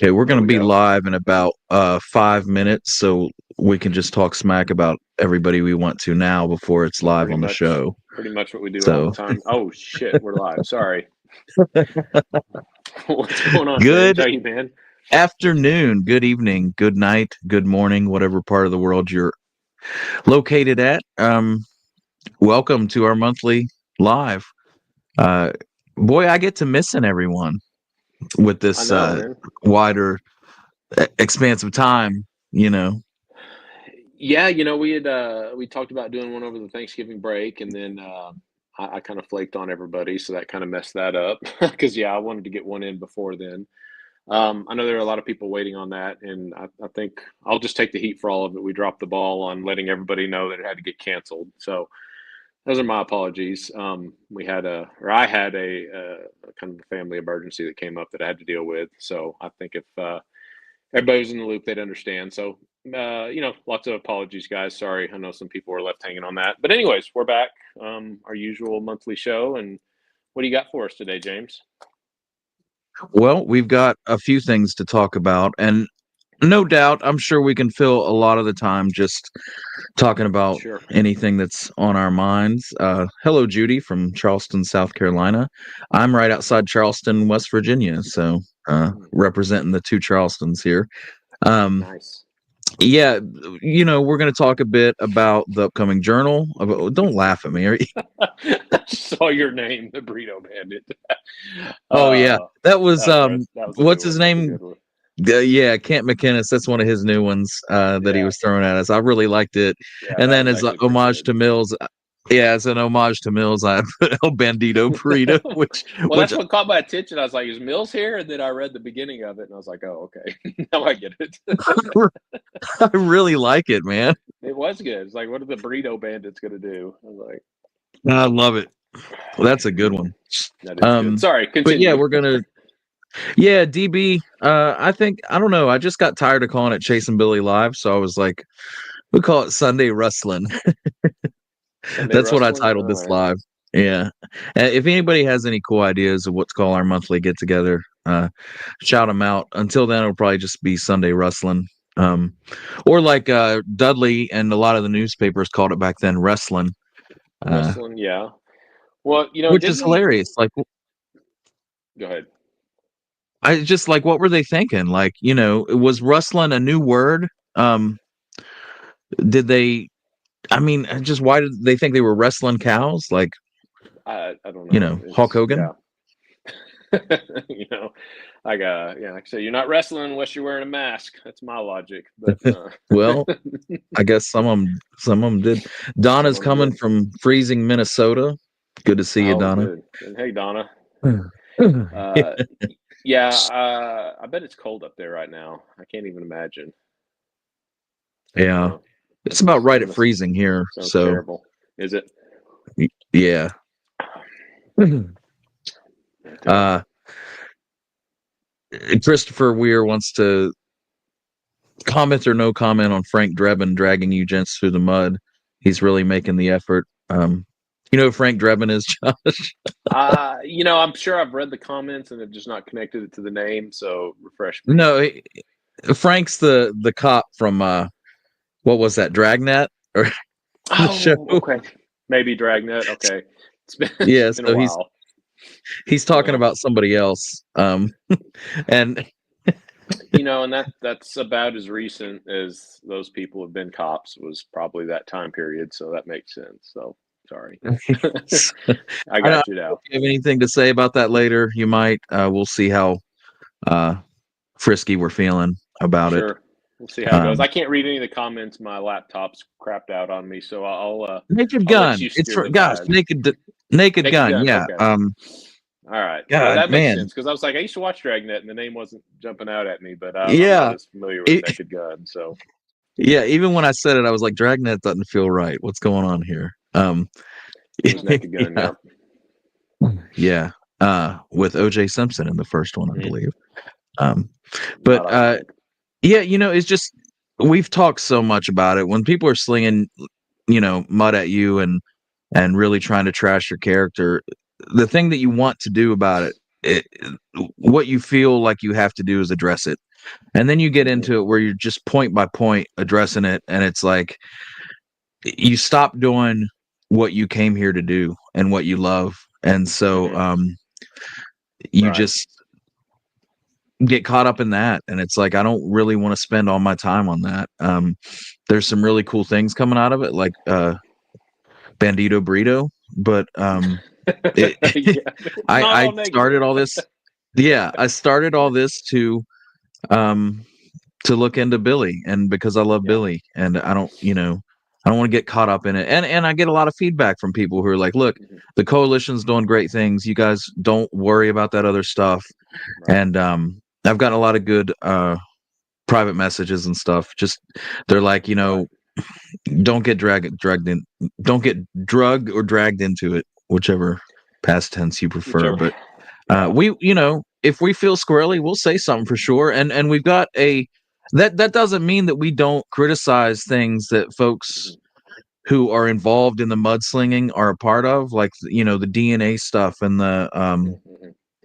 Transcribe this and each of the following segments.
Okay, we're There going to we be go. live in about 5 minutes, so we can just talk smack about everybody we want to now before it's live Pretty on the much, show. pretty much what we do all the So, time. Oh shit, we're live. Sorry. What's going on, James? good How you been? afternoon, good evening, good night, good morning, whatever part of the world you're located at. Welcome to our monthly live. Uh, Boy, I get to missing everyone with I this know, man. wider expanse of time. You know, Yeah, we talked about doing one over the Thanksgiving break, and then I kind of flaked on everybody, so that kind of messed that up. Because I wanted to get one in before then. I know there are a lot of people waiting on that, and I think I'll just take the heat for all of it. We dropped the ball on letting everybody know that it had to get canceled. So those are my apologies. I had a kind of a family emergency that came up that I had to deal with. So I think if everybody was in the loop, they'd understand. So, lots of apologies, guys. Sorry. I know some people were left hanging on that. But, anyways, we're back. Our usual monthly show. And what do you got for us today, James? well, we've got a few things to talk about, and no doubt, I'm sure we can fill a lot of the time just talking about Sure. anything that's on our minds. Hello, Judy from Charleston, South Carolina. I'm right outside Charleston, West Virginia, so representing the two Charlestons here. Um, Nice. yeah, we're going to talk a bit about the upcoming journal. Don't laugh at me. I saw your name, the Burrito Bandit. Oh yeah, that was That was a good what's his one. That's a name? good one. Yeah, Kent McInnes. That's one of his new ones that he Yeah. was throwing at us. I really liked it. Yeah. And That then was as an actually pretty homage good. to Mills, yeah, as an homage to Mills, I put El Bandito Burrito, which Well, which that's what caught my attention. I was like, "Is Mills here?" And then I read the beginning of it, and I was like, "Oh, okay, now I get it." I really like it, man. It was good. It's like, what are the burrito bandits gonna do? I was like, I love it. Well, that's a good mm, one. that is good. Sorry, But yeah, continue. we're gonna yeah, DB. I think I don't know. I just got tired of calling it Chasing Billy Live, so I was like, we call it Sunday Rustlin. Sunday That's what I rustling. titled All this right. live. Yeah. If anybody has any cool ideas of what to call our monthly get together, shout them out. Until then, it'll probably just be Sunday Rustling. Um, or like Dudley and a lot of the newspapers called it back then, wrestling, uh, Rustling. Yeah. Well, which didn't is we? hilarious. Like, Go ahead. I just like, what were they thinking? Like, was rustling a new word? Um, did they? I mean, just why did they think they were wrestling cows? Like, I don't know. Hulk It's Hogan. yeah. you know, like I said, you're not wrestling unless you're wearing a mask. That's my logic. But Well, I guess some of them did. some Donna's of them coming did. from freezing Minnesota. Good to see you, Oh, Donna. good. And hey, Donna. Uh, yeah. I bet it's cold up there right now. I can't even imagine. Yeah, Uh, it's about right that at must freezing here. sounds So terrible. Is it? yeah. Yeah, Uh, terrible. Christopher Weir wants to comment or no comment on Frank Drebin dragging you gents through the mud. He's really making the effort. You know who Frank Drebin is, Josh? I'm sure I've read the comments and have just not connected it to the name. So refresh me. No, Frank's the cop from what was that, Dragnet or the show? Oh, okay. Maybe Dragnet. Okay. It's Yeah, been a so he's while. he's talking Yeah. about somebody else. And And that's about as recent as those people have been cops was probably that time period. So that makes sense. So sorry. I I don't know got you if now. you have anything to say about that later. You might. We'll see how uh, frisky we're feeling about it. Sure. We'll see how it goes. Um, I can't read any of the comments. My laptop's crapped out on me, so Naked I'll let Gun. you It's steer for the gosh, tide. Naked Naked Gun. Gun. Yeah. Okay. All right. Well, God, that makes man. sense because I was like, I used to watch Dragnet, and the name wasn't jumping out at me, but I'm not Yeah. as familiar with It, Naked Gun. So yeah. Even when I said it, I was like, Dragnet doesn't feel right. What's going on here? it was Naked Gun. Yeah. Yep. Yeah. With OJ Simpson in the first one, I Mm, believe. Um, not but ironic. yeah, it's just we've talked so much about it. When people are slinging, mud at you and really trying to trash your character, the thing that you want to do about it it, what you feel like you have to do is address it. And then you get Mhm. into it where you're just point by point addressing it. And it's like you stop doing what you came here to do and what you love. And so Mhm. you Right. just get caught up in that. And it's like, I don't really want to spend all my time on that. There's some really cool things coming out of it, like Bandito Burrito. But it, Yeah. It's not I all negative. started all this. Yeah, I started all this um to look into Billy, and because I love Yeah. Billy, and I don't, I don't want to get caught up in it. And I get a lot of feedback from people who are like, "Look, Mhm. the coalition's doing great things. You guys don't worry about that other stuff." Right. And I've gotten a lot of good private messages and stuff. Just they're like, Right. don't get dragged in, don't get drugged or dragged into it, whichever past tense you prefer. Whichever. But Yeah. we, if we feel squirrely, we'll say something for sure. And we've got that doesn't mean that we don't criticize things that folks Mhm. who are involved in the mudslinging are a part of, like the DNA stuff and the Mhm.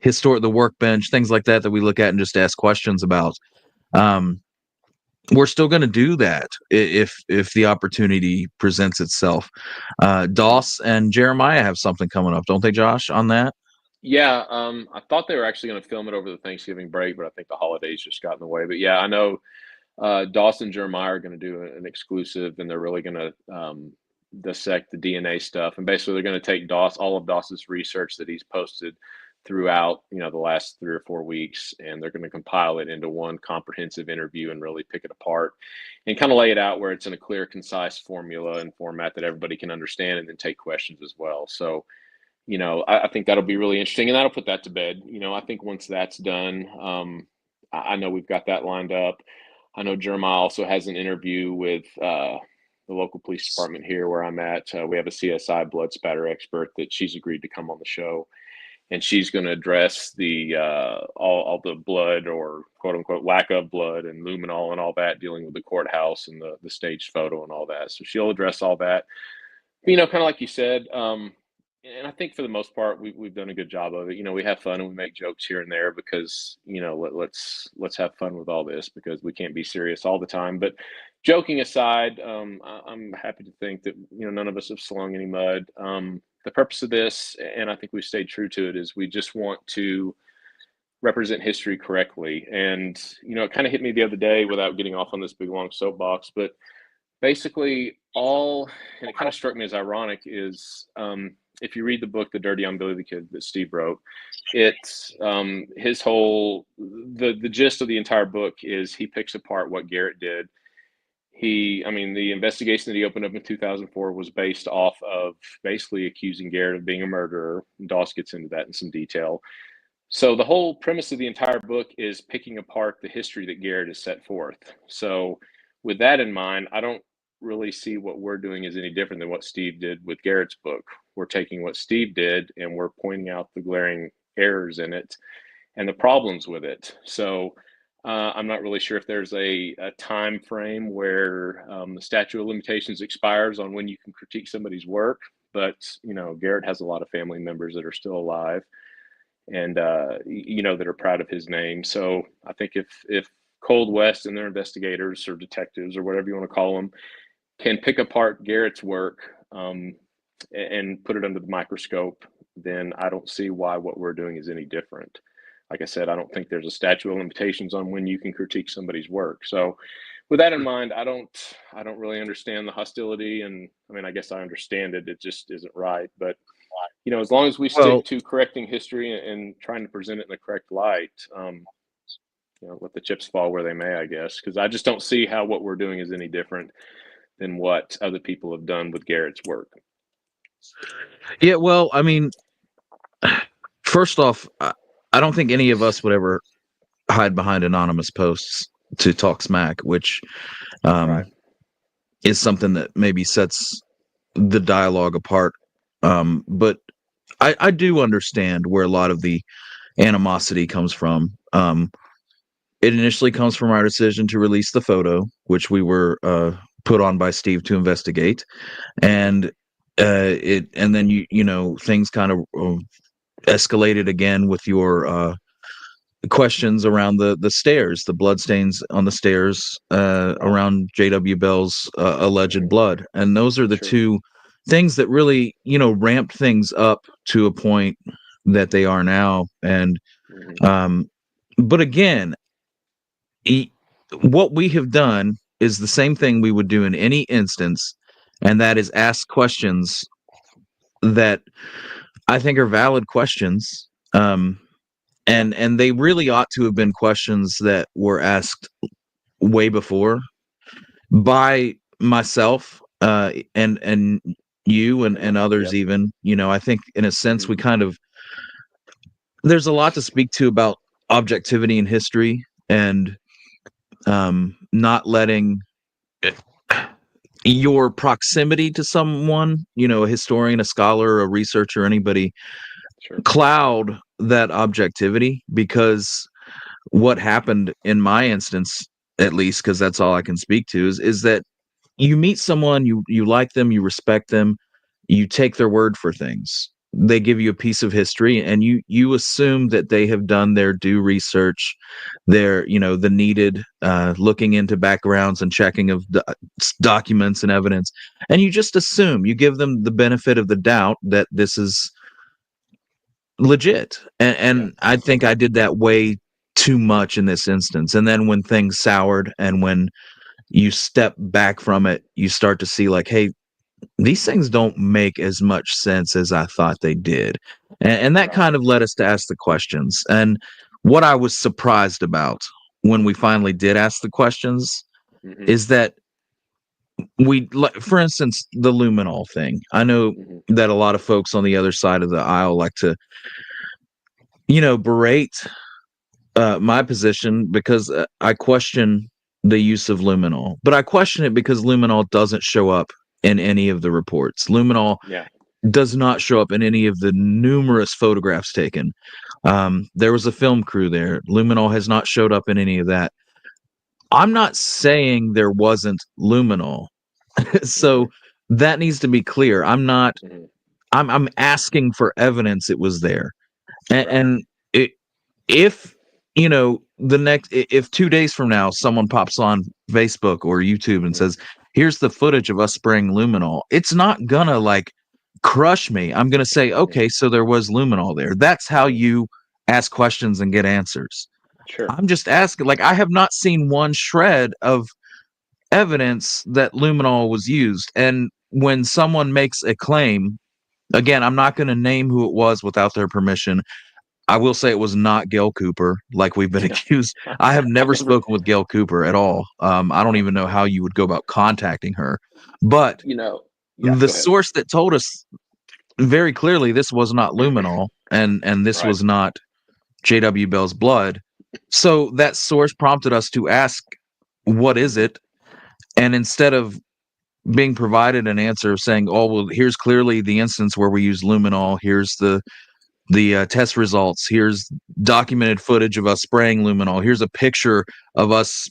Mhm. the workbench, things like that we look at and just ask questions about. Um, we're still going to do that if the opportunity presents itself. Mhm. Doss and Jeremiah have something coming up, don't they, Josh? On that. Yeah, I thought they were actually gonna film it over the Thanksgiving break, but I think the holidays just got in the way. But yeah, I know Dawson and Jeremiah are going to do an exclusive, and they're really going to dissect the DNA stuff. And basically, they're going to take all of Dawson's research that he's posted throughout, the last 3 or 4 weeks, and they're going to compile it into one comprehensive interview and really pick it apart and kind of lay it out where it's in a clear, concise formula and format that everybody can understand, and then take questions as well. So, I think that'll be really interesting, and that'll put that to bed. I think once that's done, I know we've got that lined up. I know Jeremiah also has an interview with the local police department here where I'm at. We have a CSI blood spatter expert that she's agreed to come on the show, and she's going to address the all the blood or quote unquote lack of blood and luminol and all that, dealing with the courthouse and the staged photo and all that. So she'll address all that. Kind of like you said, and I think for the most part, we've done a good job of it. We have fun and we make jokes here and there because let's have fun with all this because we can't be serious all the time. But joking aside, I'm happy to think that none of us have slung any mud. The purpose of this, and I think we've stayed true to it, is we just want to represent history correctly. And it kind of hit me the other day without getting off on this big long soapbox, but basically and it kind of struck me as ironic, is if you read the book The Dirty on Billy the Kid that Steve wrote, it's his whole the gist of the entire book is he picks apart what Garrett did. The investigation that he opened up in 2004 was based off of basically accusing Garrett of being a murderer. Doss gets into that in some detail. So the whole premise of the entire book is picking apart the history that Garrett has set forth. So with that in mind, I don't really see what we're doing is any different than what Steve did with Garrett's book. We're taking what Steve did and we're pointing out the glaring errors in it and the problems with it. So I'm not really sure if there's a time frame where the statute of limitations expires on when you can critique somebody's work. But Garrett has a lot of family members that are still alive and that are proud of his name. So I think if Cold West and their investigators or detectives or whatever you want to call them can pick apart Garrett's work and put it under the microscope, then I don't see why what we're doing is any different. Like I said, I don't think there's a statute of limitations on when you can critique somebody's work. So with that in mind, I don't really understand the hostility, and I guess I understand it. It just isn't right. But as long as we Well, stick to correcting history and trying to present it in the correct light, let the chips fall where they may, I guess, because I just don't see how what we're doing is any different than what other people have done with Garrett's work. yeah, well, first off, I don't think any of us would ever hide behind anonymous posts to talk smack, which Right. um, is something that maybe sets the dialogue apart. But I do understand where a lot of the animosity comes from. It initially comes from our decision to release the photo, which we were put on by Steve to investigate, Mm-hmm. and and then things kind of escalated again with your questions around the stairs, the bloodstains on the stairs Right. around J.W. Bell's alleged Mhm. blood, and those are the Sure. two things that really, ramped things up to a point that they are now. And Mhm. um, but again, e- what we have done is the same thing we would do in any instance, and that is ask questions that I think are valid questions. Yeah. And they really ought to have been questions that were asked way before by myself, and you and others Yep. even. I think in a sense Mhm. we kind of there's a lot to speak to about objectivity in history, and not letting your proximity to someone, a historian, a scholar, a researcher, anybody, Sure. cloud that objectivity. Because what happened in my instance, at least, because that's all I can speak to, is that you meet someone, you like them, you respect them, you take their word for things. They give you a piece of history, and you assume that they have done their due research, their the needed looking into backgrounds and checking of documents and evidence, and you just assume, you give them the benefit of the doubt that this is legit. Yeah. And I think I did that way too much in this instance. And then when things soured, and when you step back from it, you start to see, like, hey, these things don't make as much sense as I thought they did. And that Right. kind of led us to ask the questions. And what I was surprised about when we finally did ask the questions Mhm. is that for instance, the luminol thing. I know Mhm. that a lot of folks on the other side of the aisle like to, berate my position, because I question the use of luminol, but I question it because luminol doesn't show up in any of the reports. Luminol Yeah. does not show up in any of the numerous photographs taken. There was a film crew there. Luminol has not showed up in any of that. I'm not saying there wasn't luminol, so Mhm. that needs to be clear. I'm not. Mhm. I'm asking for evidence it was there, and, Right. it, if the next if 2 days from now someone pops on Facebook or YouTube and Mhm. says, here's the footage of us spraying luminol, it's not gonna like crush me. I'm gonna say, Mhm. okay, so there was luminol there. That's how Mhm. you ask questions and get answers. Sure. I'm just asking, like, I have not seen one shred of evidence that luminol was used. And when someone makes a claim, again, I'm not going to name who it was without their permission. I will say it was not Gail Cooper, like we've been Yeah. accused. I have I never never spoken with Gail Cooper at all. I don't uh, even know how you would go about contacting her. But you know Yeah, the go ahead. source that told us very clearly this was not luminol, and this Right. was not J.W. Bell's blood. So that source prompted us to ask, what is Mhm. it? And instead of being provided an answer saying, oh, well, here's clearly the instance where we use luminol, here's the test results, here's documented footage of us spraying luminol, here's a picture of us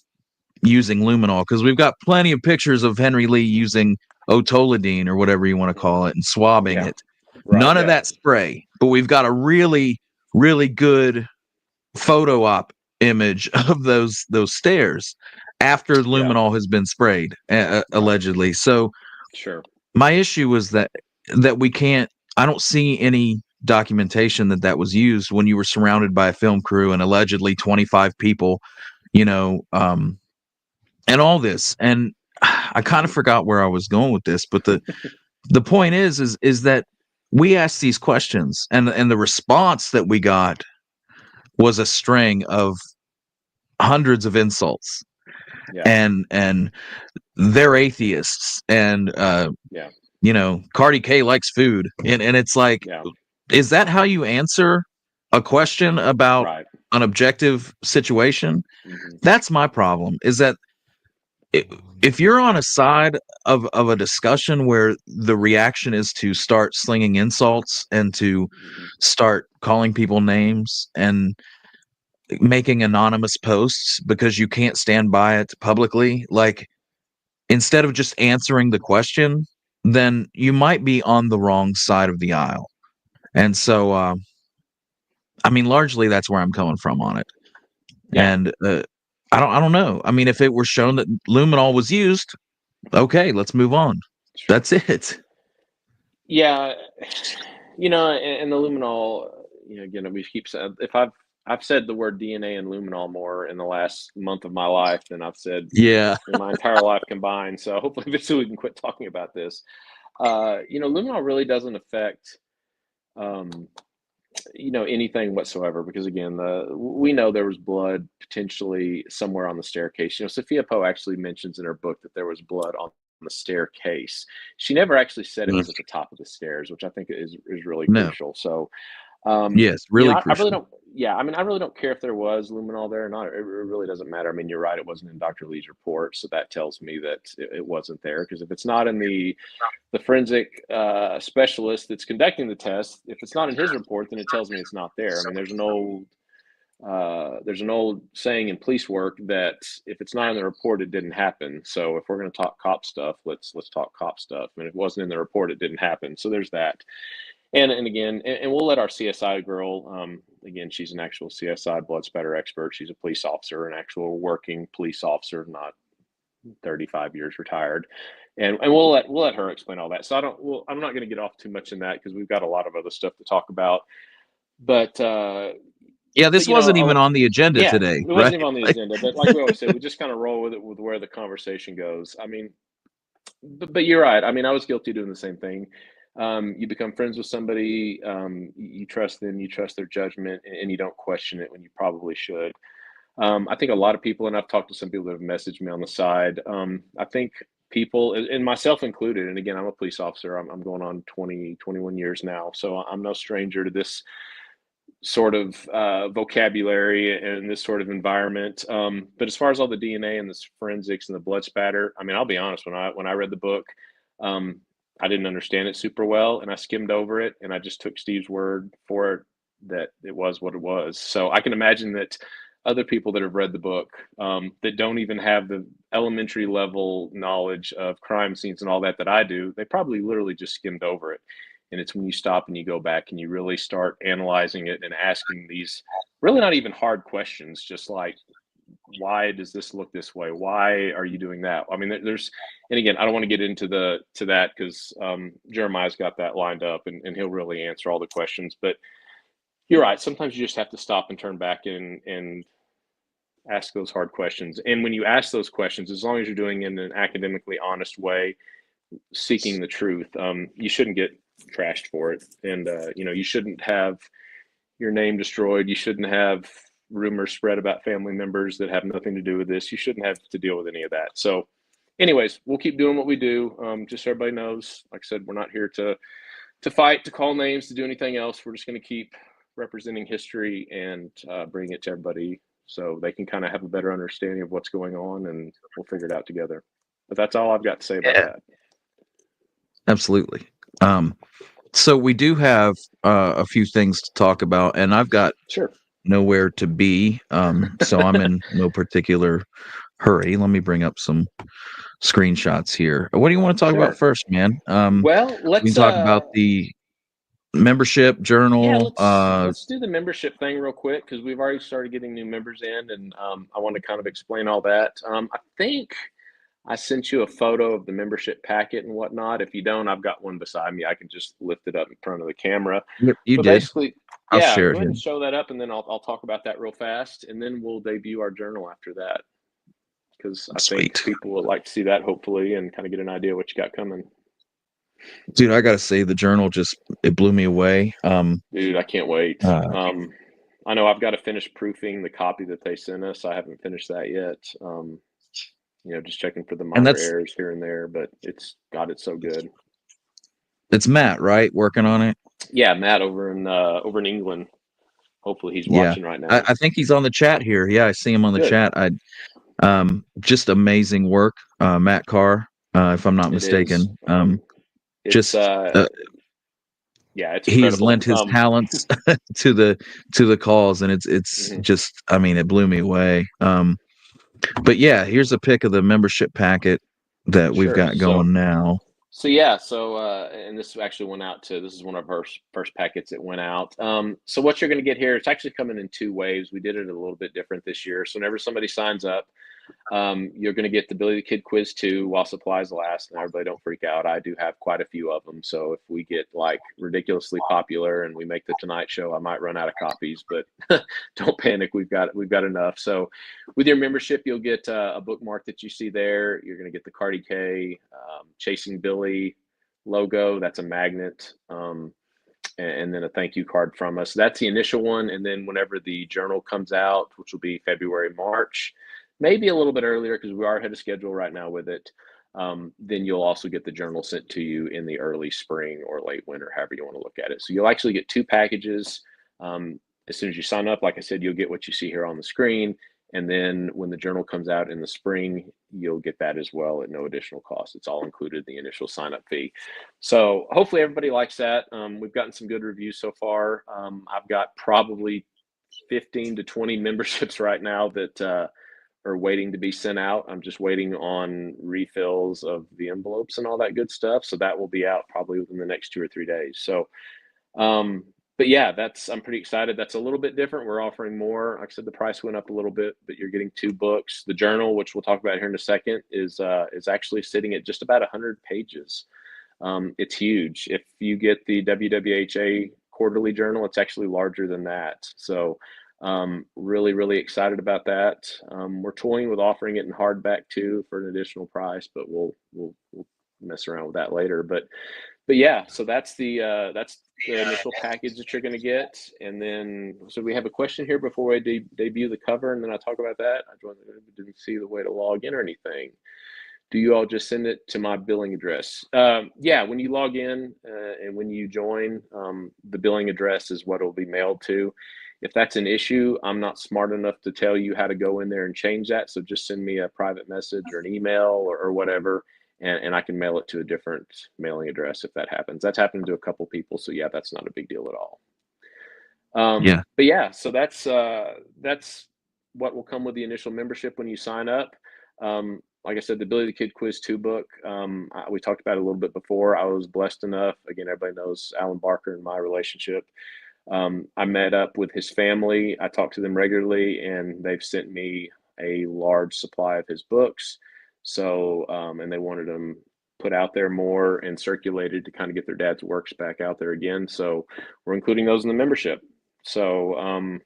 using luminol, because we've got plenty of pictures of Henry Lee using otolidine or whatever you want to Mhm. call it and swabbing Yeah. it. Right, None of yeah. that spray, but we've got a really, really good photo op image of those stairs after Yeah. luminol has been sprayed, Right. allegedly. So Sure. my issue was that we can't. I don't see any documentation that was used when you were surrounded by a film crew and allegedly 25 people, you know, um, and all this. And I kind of Mhm. forgot where I was going with this, but the point is that we asked these questions, and the response that we got was a string of hundreds of insults, Yeah. and they're atheists, and Yeah. Cardi K likes food, and it's like, Yeah. is that how you answer a question about Right. an objective situation? Mhm. That's my problem. Is that i- if you're on a side of a discussion where the reaction is to start slinging insults and to Mhm. start calling people names and making anonymous posts because you can't stand by it publicly, like, instead of just answering the question, then you might be on the wrong side of the aisle. And so, I mean, largely that's where I'm coming from on it. Yeah. And I don't know. I mean, if it were shown that luminol was used, okay, let's move on. That's it. Yeah, and the luminol, again, we keep saying if I've said the word DNA and luminol more in the last month of my life than I've said Yeah. in my entire life combined. So hopefully, eventually, we can quit talking about this. Luminol really doesn't affect, um, anything whatsoever because again, we know there was blood potentially somewhere on the staircase. Sophia Poe actually mentions in her book that there was blood on the staircase. She never actually said it Mm. was at the top of the stairs, which I think is really No. crucial. So, Yes, really I really crucial. don't. Yeah, I mean, I really don't care if there was luminol there or not. It really doesn't matter. I mean, you're right; it wasn't in Dr. Lee's report, so that tells me that it wasn't there. Because if it's not in the forensic specialist that's conducting the test, if it's not in his report, then it tells me it's not there. I mean, there's an old saying in police work that if it's not in the report, it didn't happen. So if we're going to talk cop stuff, let's talk cop stuff. I mean, if it wasn't in the report, it didn't happen. So there's that. And again, and we'll let our CSI girl. Again, she's an actual CSI blood spatter expert. She's a police officer, an actual working police officer, not 35 years retired. And we'll let her explain all that. So I'm not going to get off too much in that because we've got a lot of other stuff to talk about. But Yeah, but this wasn't even on the agenda yeah, today, it wasn't right? even on the agenda. But like we always said, we just kind of roll with it with where the conversation goes. I mean, but you're right. I mean, I was guilty of doing the same thing. You become friends with somebody, you trust them, you trust their judgment, and you don't question it when you probably should. I think a lot of people, and I've talked to some people that have messaged me on the side. I think people, and myself included, and again, I'm a police officer. I'm going on 21 years now, so I'm no stranger to this sort of vocabulary and this sort of environment. But as far as all the DNA and the forensics and the blood spatter, I mean, I'll be honest. When I read the book, um, I didn't understand it super well, and I skimmed over it, and I just took Steve's word for it that it was what it was. So I can imagine that other people that have read the book that don't even have the elementary level knowledge of crime scenes and all that I do, they probably literally just skimmed over it. And it's when you stop and you go back and you really start analyzing it and asking these really not even hard questions, just like, why does this look this way? Why are you doing that? I mean, and again, I don't want to get into to that because Jeremiah's got that lined up and he'll really answer all the questions. But you're right. Sometimes you just have to stop and turn back and ask those hard questions. And when you ask those questions, as long as you're doing it in an academically honest way, seeking the truth, you shouldn't get trashed for it. And, you shouldn't have your name destroyed. You shouldn't have rumors spread about family members that have nothing to do with this. You shouldn't have to deal with any of that. So, anyways, we'll keep doing what we do. Just so everybody knows, like I said, we're not here to fight, to call names, to do anything else. We're just going to keep representing history and bring it to everybody so they can kind of have a better understanding of what's going on, and we'll figure it out together. But that's all I've got to say about Yeah, that. absolutely. Um, so we do have a few things to talk about, and I've got Sure. nowhere to be, so I'm in no particular hurry. Let me bring up some screenshots here. What do you want to talk about Sure. first, man? Well, We can let's talk about the membership yeah, journal. let's do the membership thing real quick because we've already started getting new members in, and I want to kind of explain all that. I think I sent you a photo of the membership packet and whatnot. If you don't, I've got one beside me. I can just lift it up in front of the camera. Yep, you But did. basically, I'll yeah, share go it ahead here. and show that up, and then I'll talk about that real fast, and then we'll debut our journal after that because I think Sweet, people would like to see that hopefully and kind of get an idea what you got coming. dude. I gotta say, the journal just it blew me away. Dude, I can't wait. Uh, I know I've got to finish proofing the copy that they sent us. I haven't finished that yet. Just checking for the and minor that's errors here and there, but it's so good. it's Matt, right? Working on it. Yeah, Matt over in England. Hopefully he's Yeah, watching right now. I think he's on the chat here. Yeah, I see him on the Good. chat. I just amazing work, Matt Carr, if I'm not It is. mistaken. It's Just yeah, it's he's incredible. lent his talents to the cause, and it's Mhm. just, I mean, it blew me away. But yeah, here's a pic of the membership packet that we've Sure. got going now. So yeah, and this actually went out to this is one of our first packets that went out. So what you're going to get here, it's actually coming in two waves. We did it a little bit different this year. So whenever somebody signs up, you're going to get the Billy the Kid quiz 2 while supplies last. And everybody don't freak out. I do have quite a few of them. So if we get like ridiculously popular and we make the Tonight Show, I might run out of copies, but don't panic. We've got enough. So with your membership, you'll get a bookmark that you see there. You're going to get the Cardi K, Chasing Billy logo. That's a magnet. And then a thank you card from us. That's the initial one. And then whenever the journal comes out, which will be February, March, maybe a little bit earlier because we are ahead of schedule right now with it, then you'll also get the journal sent to you in the early spring or late winter, however you want to look at it. So you'll actually get two packages. As soon as you sign up, like I said, you'll get what you see here on the screen. And then when the journal comes out in the spring, you'll get that as well at no additional cost. It's all included in the initial sign up fee. So hopefully everybody likes that. We've gotten some good reviews so far. I've got probably 15 to 20 memberships right now that are waiting to be sent out. I'm just waiting on refills of the envelopes and all that good stuff. So that will be out probably within the next 2 or 3 days. So but yeah, I'm pretty excited. That's a little bit different. We're offering more. Like I said, the price went up a little bit, but you're getting two books. The journal, which we'll talk about here in a second, is actually sitting at just about 100 pages. It's huge. If you get the WWHA quarterly journal, it's actually larger than that. So really, really excited about that. We're toying with offering it in hardback too for an additional price, but we'll mess around with that later. But yeah, so that's the initial package that you're going to get. And then, so we have a question here before we debut the cover, and then I talk about that. Didn't see the way to log in or anything. Do you all just send it to my billing address? Yeah, when you log in and when you join, the billing address is what it'll be mailed to. If that's an issue, I'm not smart enough to tell you how to go in there and change that. So just send me a private message or an email or whatever, and I can mail it to a different mailing address if that happens. That's happened to a couple people. So yeah, that's not a big deal at all. Yeah. But yeah, so that's what will come with the initial membership when you sign up. Like I said, the Billy the Kid Quiz 2 book, we talked about it a little bit before. I was blessed enough. Again, everybody knows Alan Barker and my relationship. I met up with his family. I talk to them regularly, and they've sent me a large supply of his books. So, and they wanted them put out there more and circulated to kind of get their dad's works back out there again. So we're including those in the membership. So,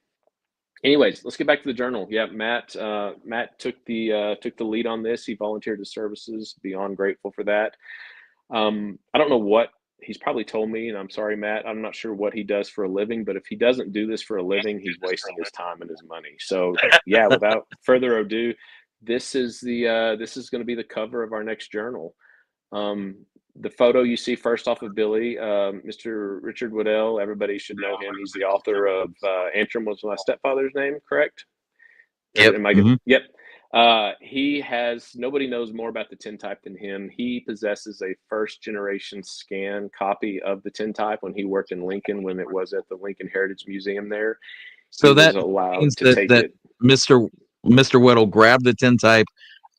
anyways, let's get back to the journal. Yeah, Matt took the lead on this. He volunteered his services. Beyond grateful for that. I don't know what he's probably told me, and I'm sorry, Matt. I'm not sure what he does for a living, but if he doesn't do this for a living, he's wasting his time and his money. So yeah, without further ado, this is going to be the cover of our next journal. The photo you see first off of Billy, Mr. Richard Waddell, everybody should know him. He's the author of Antrim was my stepfather's name, correct? Yep. Am I good? Mm-hmm. Yep. Nobody knows more about the tintype than him. He possesses a first generation scan copy of the tintype when he worked in Lincoln, when it was at the Lincoln Heritage Museum there. He So was that allowed means to take that it. Mr. Weddle grabbed the tintype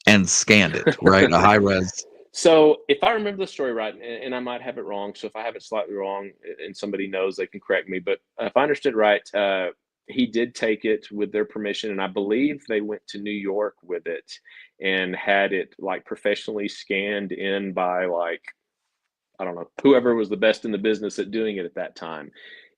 and scanned it, right? A high res. So if I remember the story right, and I might have it wrong, so if I have it slightly wrong and somebody knows, they can correct me. But if I understood right, he did take it with their permission, and I believe they went to New York with it and had it like professionally scanned in by, like, I don't know, whoever was the best in the business at doing it at that time.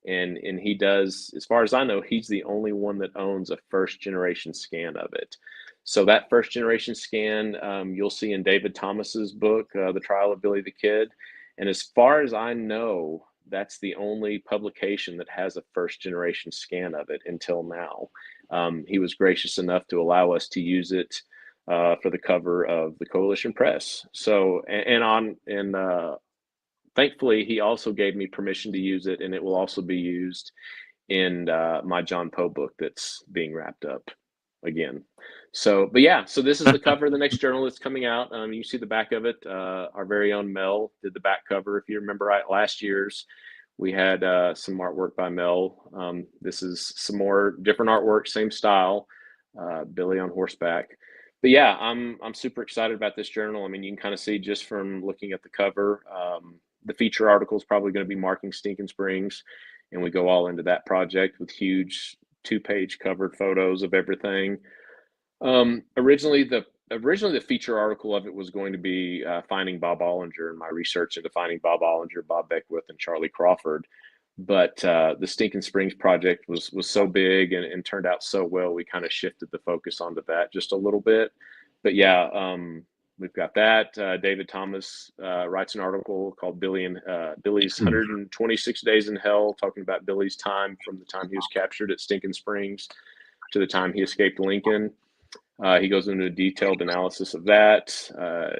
And he does, as far as I know, he's the only one that owns a first generation scan of it. So that first generation scan, you'll see in David Thomas's book, The Trial of Billy the Kid. And as far as I know, that's the only publication that has a first generation scan of it until now. He was gracious enough to allow us to use it for the cover of the Coalition Press. So, thankfully, he also gave me permission to use it, and it will also be used in my John Poe book that's being wrapped up again. So, but yeah, so this is the cover of the next journal that's coming out. You see the back of it. Our very own Mel did the back cover. If you remember right, last year's, we had some artwork by Mel. This is some more different artwork, same style, Billy on horseback. but yeah, I'm super excited about this journal. I mean, you can kind of see just from looking at the cover. The feature article is probably going to be marking Stinking Springs, and we go all into that project with huge 2-page covered photos of everything. Originally the feature article of it was going to be finding Bob Ollinger and my research into finding Bob Ollinger, Bob Beckwith, and Charlie Crawford. But the Stinking Springs project was so big and turned out so well, we kind of shifted the focus onto that just a little bit. But yeah, we've got that. David Thomas writes an article called Billy's 126 Days in Hell, talking about Billy's time from the time he was captured at Stinking Springs to the time he escaped Lincoln. He goes into a detailed analysis of that.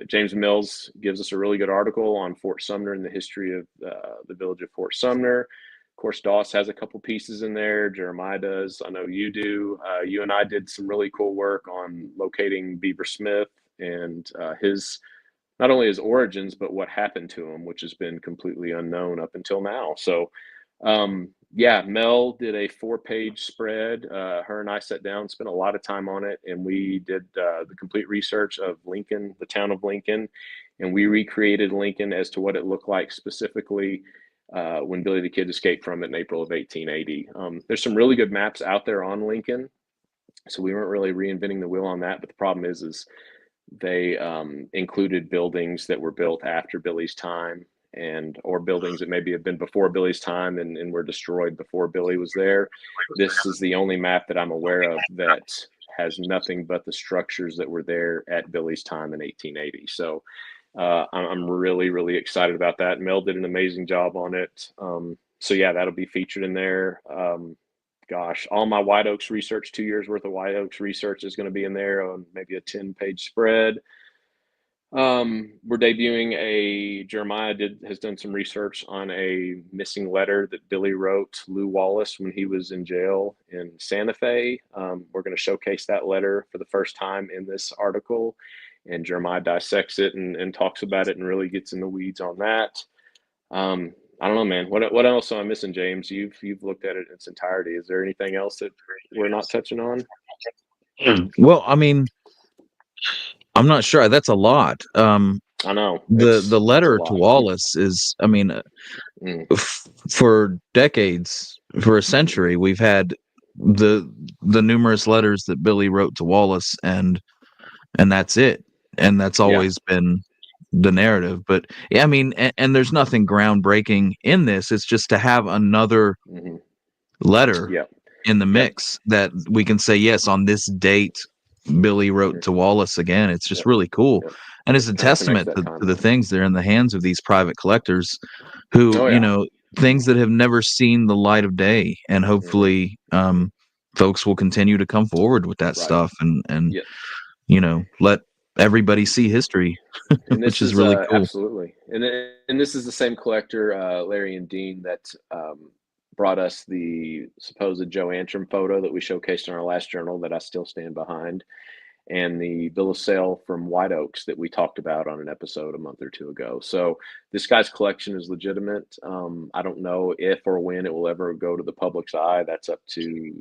James Mills gives us a really good article on Fort Sumner and the history of the village of Fort Sumner. Of course, Doss has a couple pieces in there. Jeremiah does. I know you do. You and I did some really cool work on locating Beaver Smith and his not only his origins, but what happened to him, which has been completely unknown up until now. So yeah, Mel did a 4-page spread. Her and I sat down, spent a lot of time on it, and we did the complete research of Lincoln, the town of Lincoln, and we recreated Lincoln as to what it looked like specifically when Billy the Kid escaped from it in April of 1880. There's some really good maps out there on Lincoln, so we weren't really reinventing the wheel on that. But the problem is they included buildings that were built after Billy's time and or buildings that maybe have been before Billy's time and were destroyed before Billy was there. This is the only map that I'm aware of that has nothing but the structures that were there at Billy's time in 1880. So I'm really, really excited about that. Mel did an amazing job on it. So yeah, that'll be featured in there. Gosh, all my White Oaks research, 2 years worth of White Oaks research is going to be in there on maybe a 10-page spread. We're debuting Jeremiah has done some research on a missing letter that Billy wrote Lou Wallace when he was in jail in Santa Fe. We're going to showcase that letter for the first time in this article, and Jeremiah dissects it and talks about it and really gets in the weeds on that. I don't know, man. What else am I missing, James? You've looked at it in its entirety. Is there anything else that we're not touching on? Well, I mean, I'm not sure. That's a lot. I know The it's a letter to lot. Wallace is, I mean, for decades, for a century, we've had the numerous letters that Billy wrote to Wallace, and that's it, and that's Yeah. always been the narrative. But yeah, I mean, and there's nothing groundbreaking in this. It's just to have another Mm-hmm. letter Yep. in the Yep. mix that we can say, yes, on this date Billy wrote to Wallace again. It's just Yep. really cool. Yep. And it's It a kind of connects testament that to the timeline. things that are in the hands of these private collectors who, Oh yeah. things that have never seen the light of day. And Mm-hmm. hopefully folks will continue to come forward with that Right. stuff and Yep. let everybody see history, And which this is is really cool. absolutely, and this is the same collector, Larry and Dean, that brought us the supposed Joe Antrim photo that we showcased in our last journal that I still stand behind, and the bill of sale from White Oaks that we talked about on an episode a month or two ago. So this guy's collection is legitimate. I don't know if or when it will ever go to the public's eye. That's up to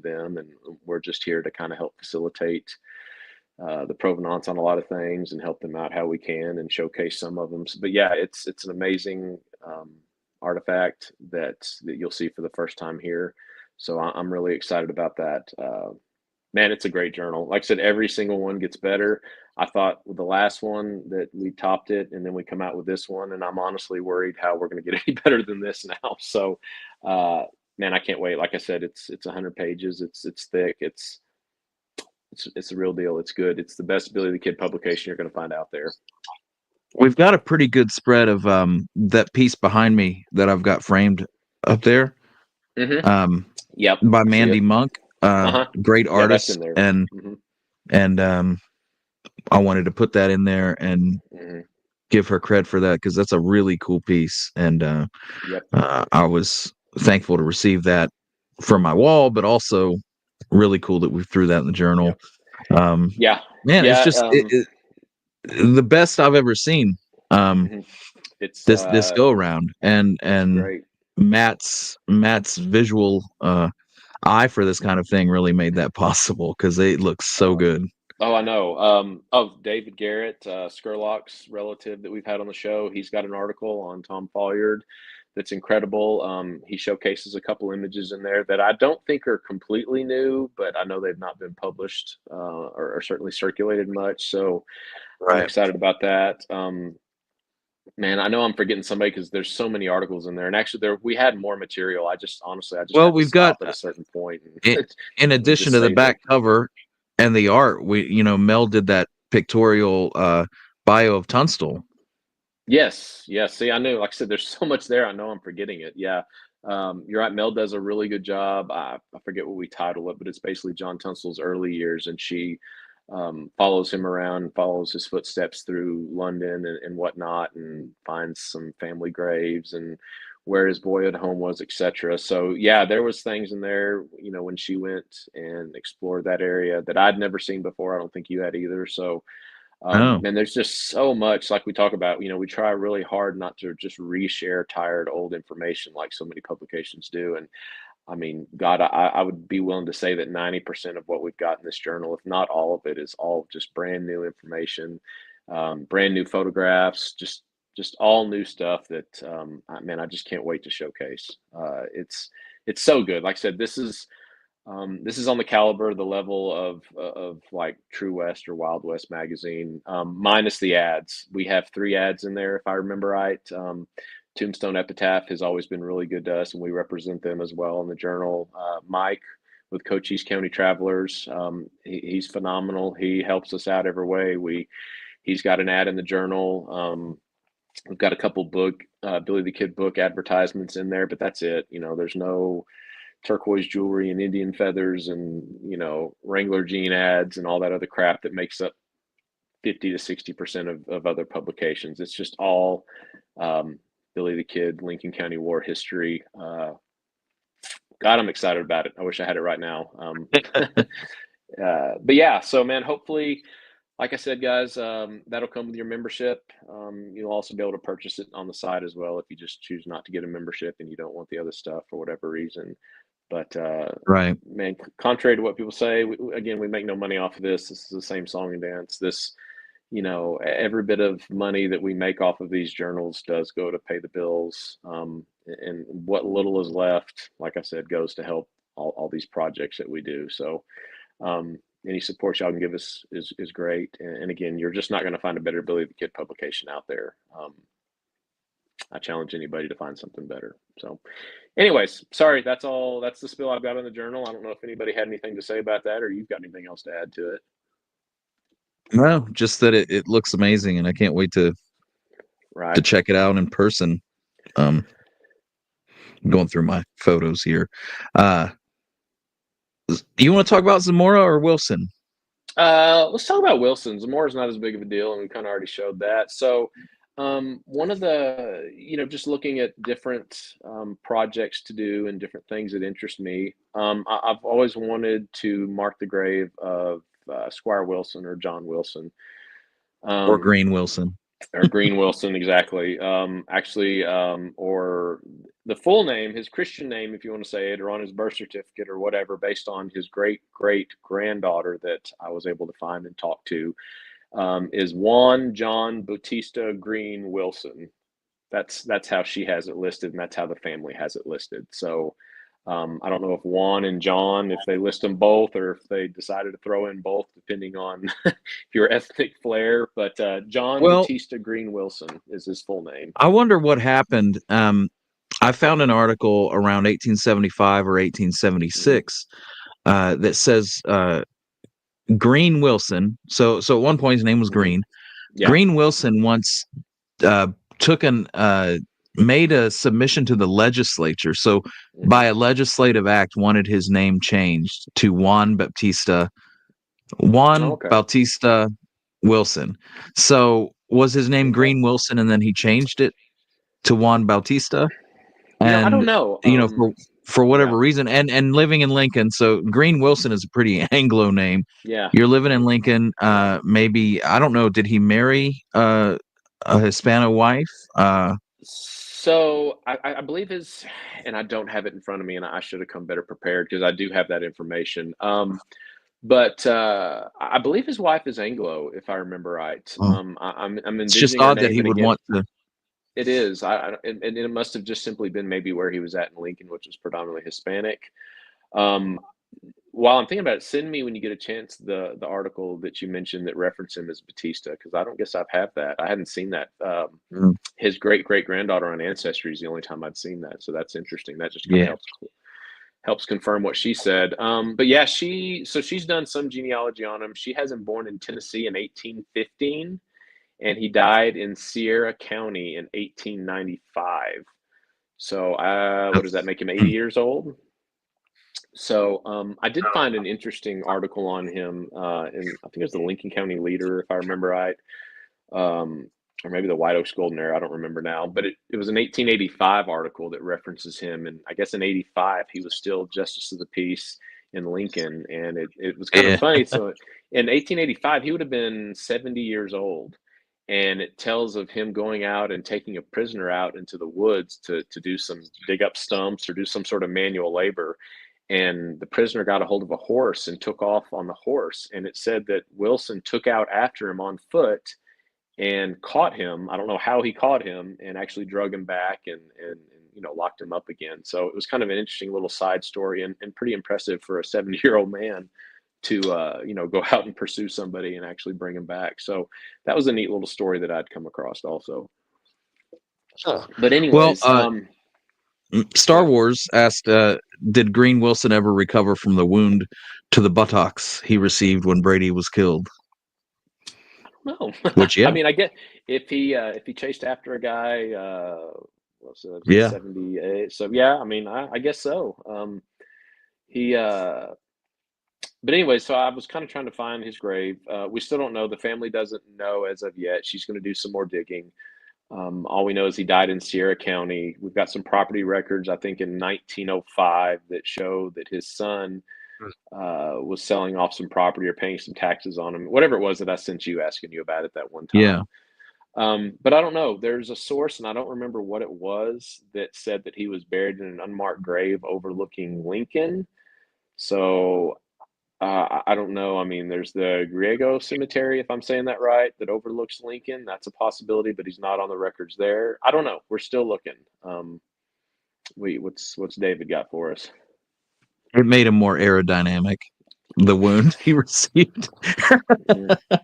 them, and we're just here to kind of help facilitate the provenance on a lot of things and help them out how we can and showcase some of them. But yeah, it's an amazing artifact that you'll see for the first time here. So I'm really excited about that. Man, it's a great journal. Like I said, every single one gets better. I thought with the last one that we topped it, and then we come out with this one, and I'm honestly worried how we're going to get any better than this now. So, man, I can't wait. Like I said, it's 100 pages. It's thick. It's a real deal. It's good. It's the best Billy the Kid publication you're going to find out there. We've got a pretty good spread of that piece behind me that I've got framed up there. Mm-hmm. Um, Yep, by I see Mandy it. Monk, Uh-huh. great Yeah, that's artist, in there. and Mm-hmm. and I wanted to put that in there and Mm-hmm. give her credit for that because that's a really cool piece, and Yep. I was thankful to receive that from my wall, but also really cool that we threw that in the journal. Yep. Um, Yeah. Man, it's Yeah. just the best I've ever seen. Um, Mhm. It's this go around, it's and great. Matt's visual eye for this kind of thing really made that possible because it looks so Oh, good. Oh, I know. David Garrett, Skurlock's relative that we've had on the show. He's got an article on Tom Folliard that's incredible. He showcases a couple images in there that I don't think are completely new, but I know they've not been published or certainly circulated much. So I'm Right. excited about that. Man, I know I'm forgetting somebody because there's so many articles in there. And actually, there we had more material. I just honestly, I just Well, had to we've got stop at a certain point i- and in and addition just to the save it. back cover and the art, Mel did that pictorial bio of Tunstall. Yes, yes. See, I knew, like I said, there's so much there. I know I'm forgetting it. Yeah. You're right. Mel does a really good job. I forget what we title it, but it's basically John Tunstall's early years, and she follows him around, follows his footsteps through London and whatnot, and finds some family graves and where his boyhood home was, etc. So yeah, there was things in there, when she went and explored that area that I'd never seen before. I don't think you had either. So Oh, and there's just so much, like we talk about, we try really hard not to just reshare tired old information like so many publications do. And I mean, God, I would be willing to say that 90% of what we've got in this journal, if not all of it, is all just brand new information, brand new photographs, just all new stuff that, man, I just can't wait to showcase. It's so good. Like I said, this is on the caliber, the level of like True West or Wild West magazine, minus the ads. We have 3 ads in there, if I remember right. Tombstone Epitaph has always been really good to us, and we represent them as well in the journal. Mike with Cochise County Travelers, he's phenomenal. He helps us out every way. He's got an ad in the journal. We've got a couple Billy the Kid book advertisements in there, but that's it. There's no turquoise jewelry and Indian feathers and Wrangler jean ads and all that other crap that makes up 50 to 60% of other publications. It's just all Billy the Kid, Lincoln County War history. God, I'm excited about it. I wish I had it right now. But yeah, so man, hopefully, like I said, guys, that'll come with your membership. You'll also be able to purchase it on the side as well if you just choose not to get a membership and you don't want the other stuff for whatever reason. But right. man, contrary to what people say, again, we make no money off of this. This is the same song and dance. Every bit of money that we make off of these journals does go to pay the bills. And what little is left, like I said, goes to help all these projects that we do. So um, any support y'all can give us is great. And again, you're just not going to find a better Billy the Kid publication out there. I challenge anybody to find something better. So, anyways, sorry, that's all. That's the spill I've got on the journal. I don't know if anybody had anything to say about that, or you've got anything else to add to it. No, just that it looks amazing, and I can't wait to Right. check it out in person. Um, going through my photos here. Uh, you want to talk about Zamora or Wilson? Let's talk about Wilson. Zamora's not as big of a deal, and we kind of already showed that. So, one of the, just looking at different projects to do and different things that interest me, I've always wanted to mark the grave of Squire Wilson or John Wilson. Or Um, Green Wilson? or Green Wilson, exactly. Actually, or the full name, his Christian name, if you want to say it, or on his birth certificate or whatever, based on his great great granddaughter that I was able to find and talk to, is Juan John Bautista Green Wilson. That's how she has it listed, and that's how the family has it listed. So I don't know if Juan and John, if they list them both, or if they decided to throw in both, depending on your ethnic flair. But John Well, Batista Green Wilson is his full name. I wonder what happened. I found an article around 1875 or Hmm. 1876 that says Green Wilson. So at one point his name was Hmm. Green. Yeah. Green Wilson once uh, took an made a submission to the legislature. So by Hmm. a legislative act, wanted his name changed to Juan Okay. Bautista Wilson. So was his name Okay. Green Wilson, and then he changed it to Juan Bautista? I don't And know. for Yeah. whatever reason, and living in Lincoln, so Green Wilson is a pretty Anglo name. Yeah. You're living in Lincoln. Maybe I don't know. Did he marry a Hispano wife? So I believe and I don't have it in front of me, and I should have come better prepared because I do have that information. But I believe his wife is Anglo, if I remember right. Oh, I'm it's just envisioning her odd that name, he and would again, want to. it is. And it must have just simply been maybe where he was at in Lincoln, which was predominantly Hispanic. Um, while I'm thinking about it, send me when you get a chance the article that you mentioned that referenced him as Batista, because I don't guess I've had that. I hadn't seen that. Mm, His great granddaughter on Ancestry is the only time I'd seen that, so that's interesting. That just kind of yeah. helps confirm what she said. But yeah, she's done some genealogy on him. She has him born in Tennessee in 1815, and he died in Sierra County in 1895. So what does that make him? 80 years old. So I did find an interesting article on him in I think it was the Lincoln County Leader, if I remember right, um, or maybe the White Oaks Golden Era. I don't remember now, but it was an 1885 article that references him, and I guess in '85 he was still Justice of the Peace in Lincoln, and it was kind of Yeah. funny. So in 1885 he would have been 70 years old, and it tells of him going out and taking a prisoner out into the woods to do some dig up stumps or do some sort of manual labor, and the prisoner got a hold of a horse and took off on the horse, and it said that Wilson took out after him on foot and caught him. I don't know how he caught him, and actually drug him back and locked him up again. So it was kind of an interesting little side story, and pretty impressive for a 70-year-old man to go out and pursue somebody and actually bring him back. So that was a neat little story that I'd come across also. Huh. But Well, anyways, Star yeah. Wars asked, did Green Wilson ever recover from the wound to the buttocks he received when Brady was killed? No, Which, I yeah, mean, I get if he chased after a guy, what's it, was it yeah, 78? So yeah, I mean, I guess so. He But anyway, so I was kind of trying to find his grave. We still don't know. The family doesn't know as of yet. She's going to do some more digging. All we know is he died in Sierra County. We've got some property records, I think, in 1905 that show that his son was selling off some property or paying some taxes on him, whatever it was that I sent you asking you about at that one yeah. time. But I don't know. There's a source, and I don't remember what it was, that said that he was buried in an unmarked grave overlooking Lincoln. So I don't know. I mean, there's the Griego Cemetery, if I'm saying that right, that overlooks Lincoln. That's a possibility, but he's not on the records there. I don't know. We're still looking. What's David got for us? It made him more aerodynamic, the wound he received. Mm, it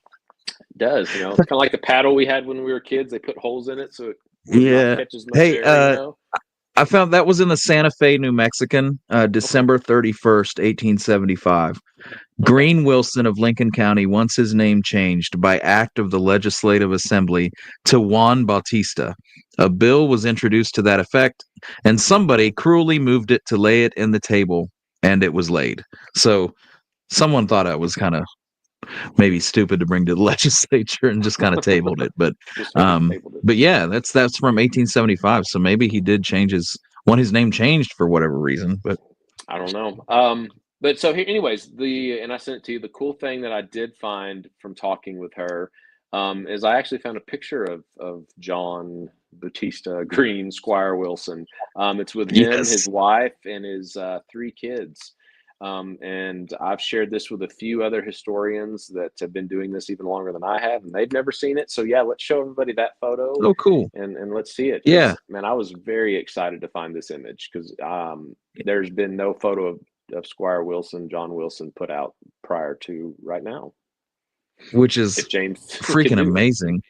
does, it's kind of like the paddle we had when we were kids. They put holes in it so it would not Yeah. catch as much Hey, air. I found that was in the Santa Fe, New Mexican, Okay. December 31st, 1875. Okay. Green Wilson of Lincoln County wants his name changed by act of the Legislative Assembly to Juan Bautista. A bill was introduced to that effect, and somebody cruelly moved it to lay it in the table, and it was laid. So someone thought I was kind of maybe stupid to bring to the legislature and just kind of tabled it. But Just kind of tabled it. yeah, that's from 1875. So maybe he did change his name changed for whatever reason. But I don't know. But so here, anyways, and I sent it to you. The cool thing that I did find from talking with her is I actually found a picture of John Bautista Green, Squire Wilson. It's with him, his yes, wife, and his three kids. And I've shared this with a few other historians that have been doing this even longer than I have, and they've never seen it. So yeah, let's show everybody that photo oh cool, and let's see it, yeah. because man, I was very excited to find this image because there's been no photo of Squire Wilson, John Wilson, put out prior to right now. Which is If James could freaking do it, amazing.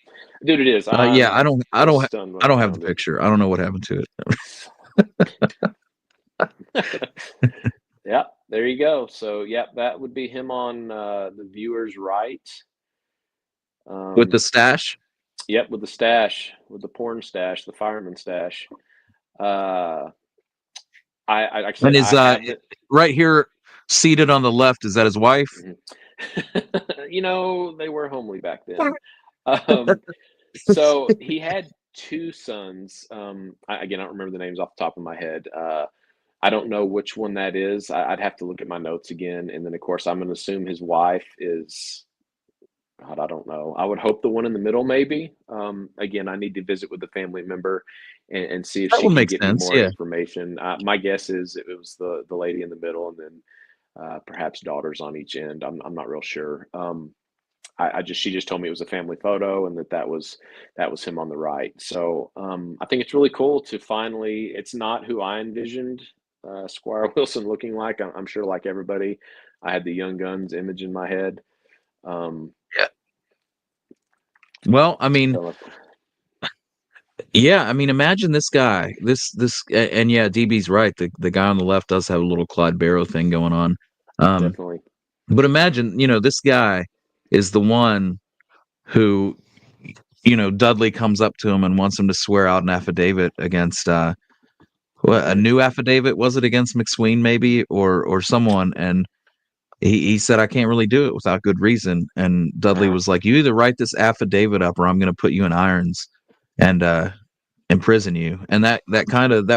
dude, it is. Yeah, I was stunned when I I don't have the found it. picture. I don't know what happened to Yeah, there you go. So yeah, that would be him on the viewer's right. with the Um, stash. yep, with the stash, with the porn stash, the fireman stash. Uh, like I And said, is I haven't. right here seated on the left, is that his wife? Mhm. They were homely back then. Um, so he had two sons. Again, I don't remember the names off the top of my head. I don't know which one that is. I'd have to look at my notes again. And then, of course, I'm going to assume his wife is, God, I don't know. I would hope the one in the middle, maybe. Again, I need to visit with the family member and see if That she would can make get me sense, more yeah. information. My guess is it was the lady in the middle, and then perhaps daughters on each end. I'm not real sure. She just told me it was a family photo and that was him on the right. So I think it's really cool to finally. It's not who I envisioned Squire Wilson looking like. I'm sure, like everybody, I had the Young Guns image in my head. Um, Yeah. Well, I mean, so yeah, I mean, imagine this guy, and yeah, DB's right. The guy on the left does have a little Clyde Barrow thing going on. Um, definitely. but imagine, this guy is the one who, Dudley comes up to him and wants him to swear out an affidavit against, a Hmm. new affidavit, was it against McSween maybe, or someone, and he said, I can't really do it without good reason. And Dudley Uh, was like, you either write this affidavit up or I'm going to put you in irons and imprison you. And that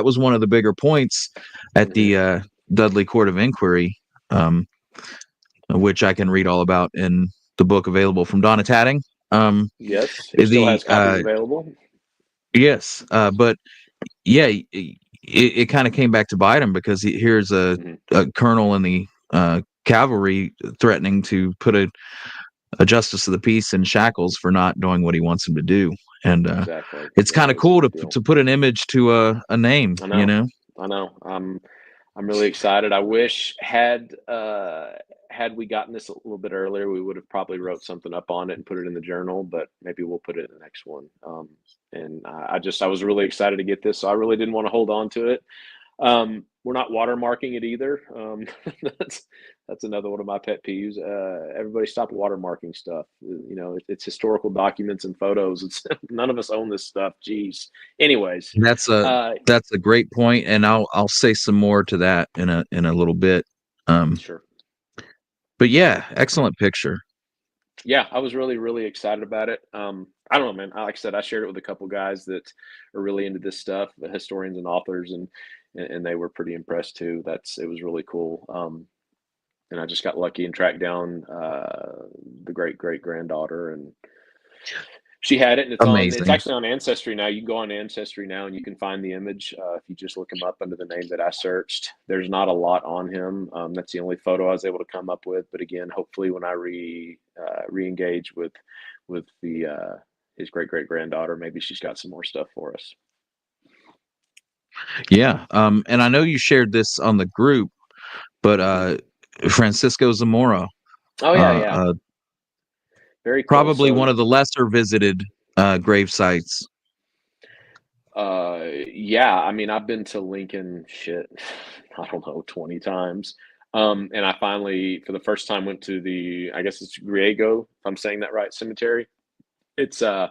was one of the bigger points at hmm. the Dudley Court of Inquiry, um, which I can read all about in the book available from Donna Tatting. Um, Yes, who still the has copies available? Yes, but yeah, it kind of came back to bite him because here's Hmm. a colonel in the cavalry threatening to put a justice of the peace in shackles for not doing what he wants him to do, and Exactly. it's Yeah, kind it of was a cool big deal. to put an image to a name, I know. I know. I'm really excited. I wish had we gotten this a little bit earlier, we would have probably wrote something up on it and put it in the journal, but maybe we'll put it in the next one. And I was really excited to get this, so I really didn't want to hold on to it. We're not watermarking it either. That's that's another one of my pet peeves. Everybody stop watermarking stuff. It's historical documents and photos. It's none of us own this stuff. Jeez. Anyways, That's a uh, that's a great point, and I'll say some more to that in a little bit. Um, sure. but yeah, excellent picture. Yeah, I was really, really excited about it. I don't know, man. Like I said, I shared it with a couple guys that are really into this stuff, the historians and authors, and they were pretty impressed too. It was really cool. And I just got lucky and tracked down the great great granddaughter, and she had it. And it's Amazing. actually on Ancestry now. You can go on Ancestry now, and you can find the image if you just look him up under the name that I searched. There's not a lot on him. That's the only photo I was able to come up with. But again, hopefully, when I re-engage with the his great great granddaughter, maybe she's got some more stuff for us. Yeah. And I know you shared this on the group, but Hmm. Francisco Zamora, Oh yeah, yeah, uh, very cool. probably one So of the lesser visited grave sites. yeah, I mean, I've been to Lincoln, shit, I don't know, 20 times. And I finally, for the first time, went to I guess it's Griego, if I'm saying that right, cemetery. It's going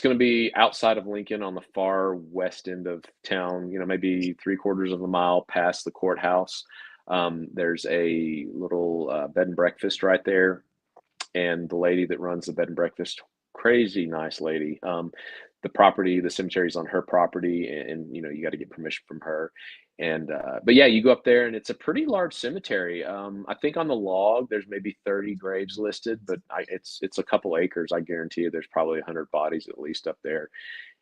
to be outside of Lincoln on the far west end of town, maybe three-quarters of a mile past the courthouse. There's a little bed and breakfast right there, and the lady that runs the bed and breakfast, crazy nice lady. The cemetery's on her property, and you got to get permission from her. And but yeah, you go up there, and it's a pretty large cemetery. I think on the log there's maybe 30 graves listed, but it's a couple acres. I guarantee you, there's probably 100 bodies at least up there.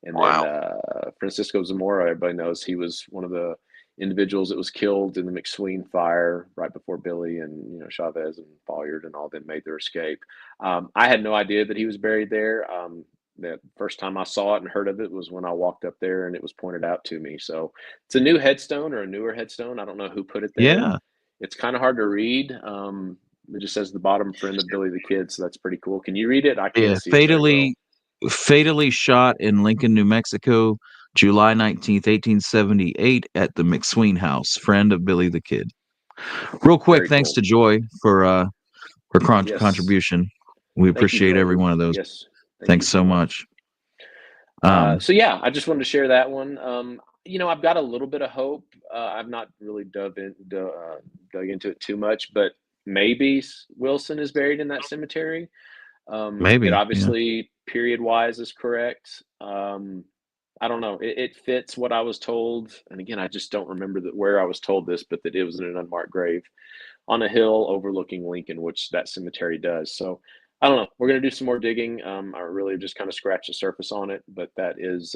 And then Wow. Francisco Zamora, everybody knows he was one of the individuals that was killed in the McSween fire right before Billy and Chavez and Folliard and all them made their escape. I had no idea that he was buried there. The first time I saw it and heard of it was when I walked up there and it was pointed out to me. So it's a new headstone or a newer headstone. I don't know who put it there. Yeah. It's kind of hard to read. It just says the bottom friend of Billy the Kid, so that's pretty cool. Can you read it? I can't Yeah. see it very well. Fatally shot in Lincoln, New Mexico, July 19th, 1878, at the McSween House. Friend of Billy the Kid. Real quick, Very thanks cool. to Joy for her Yes. contribution. We Thank you, appreciate every Joy. one of those. Yes. Thank you Thanks so so much. much. Um, So yeah, I just wanted to share that one. I've got a little bit of hope. I've not really dug into it too much, but maybe Wilson is buried in that cemetery. It Maybe. Yeah. obviously period wise is correct. I don't know. It fits what I was told, and again, I just don't remember where I was told this, but that it was in an unmarked grave on a hill overlooking Lincoln, which that cemetery does. So I don't know. We're going to do some more digging. I really just kind of scratched the surface on it, but that is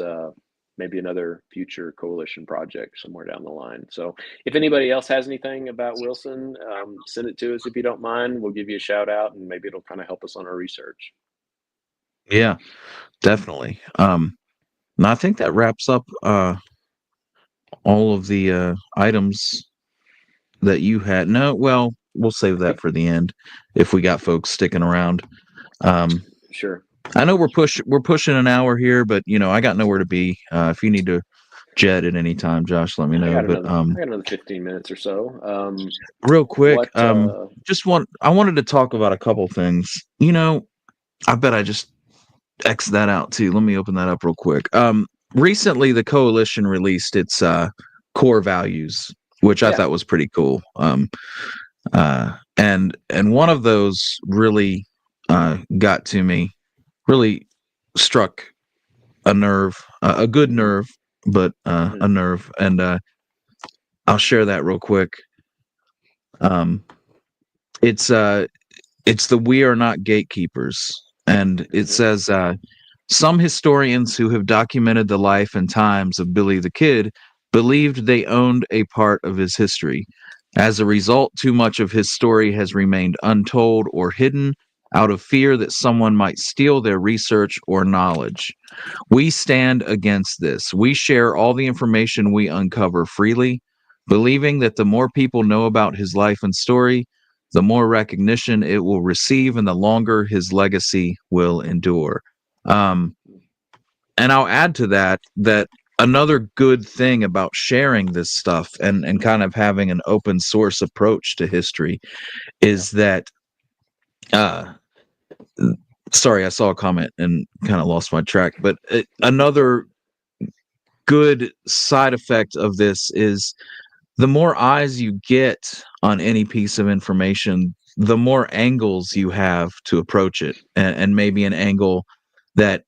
maybe another future coalition project somewhere down the line. So if anybody else has anything about Wilson, send it to us if you don't mind. We'll give you a shout out, and maybe it'll kind of help us on our research. Yeah, definitely. And I think that wraps up all of the items that you had. No, well, we'll save that for the end if we got folks sticking around. Um, Sure. I know we're pushing an hour here, but I got nowhere to be. If you need to jet at any time, Josh, let me know. But I got another 15 minutes or so. real quick, What? I wanted to talk about a couple things. I bet I just X that out too. Let me open that up real quick. Recently the coalition released its core values, which I Yeah. thought was pretty cool. And one of those really got to me, really struck a nerve, a good Hmm. nerve, but a Hmm. nerve. And I'll share that real quick. Um, it's it's the "We Are Not Gatekeepers," and it Hmm. says some historians who have documented the life and times of Billy the Kid believed they owned a part of his history. As a result, too much of his story has remained untold or hidden out of fear that someone might steal their research or knowledge. We stand against this. We share all the information we uncover freely, believing that the more people know about his life and story, the more recognition it will receive and the longer his legacy will endure. Um, and I'll add to that another good thing about sharing this stuff and kind of having an open source approach to history Yeah. is that uh, sorry, I saw a comment and kind of lost my track, but another good side effect of this is the more eyes you get on any piece of information, the more angles you have to approach it, and maybe an angle that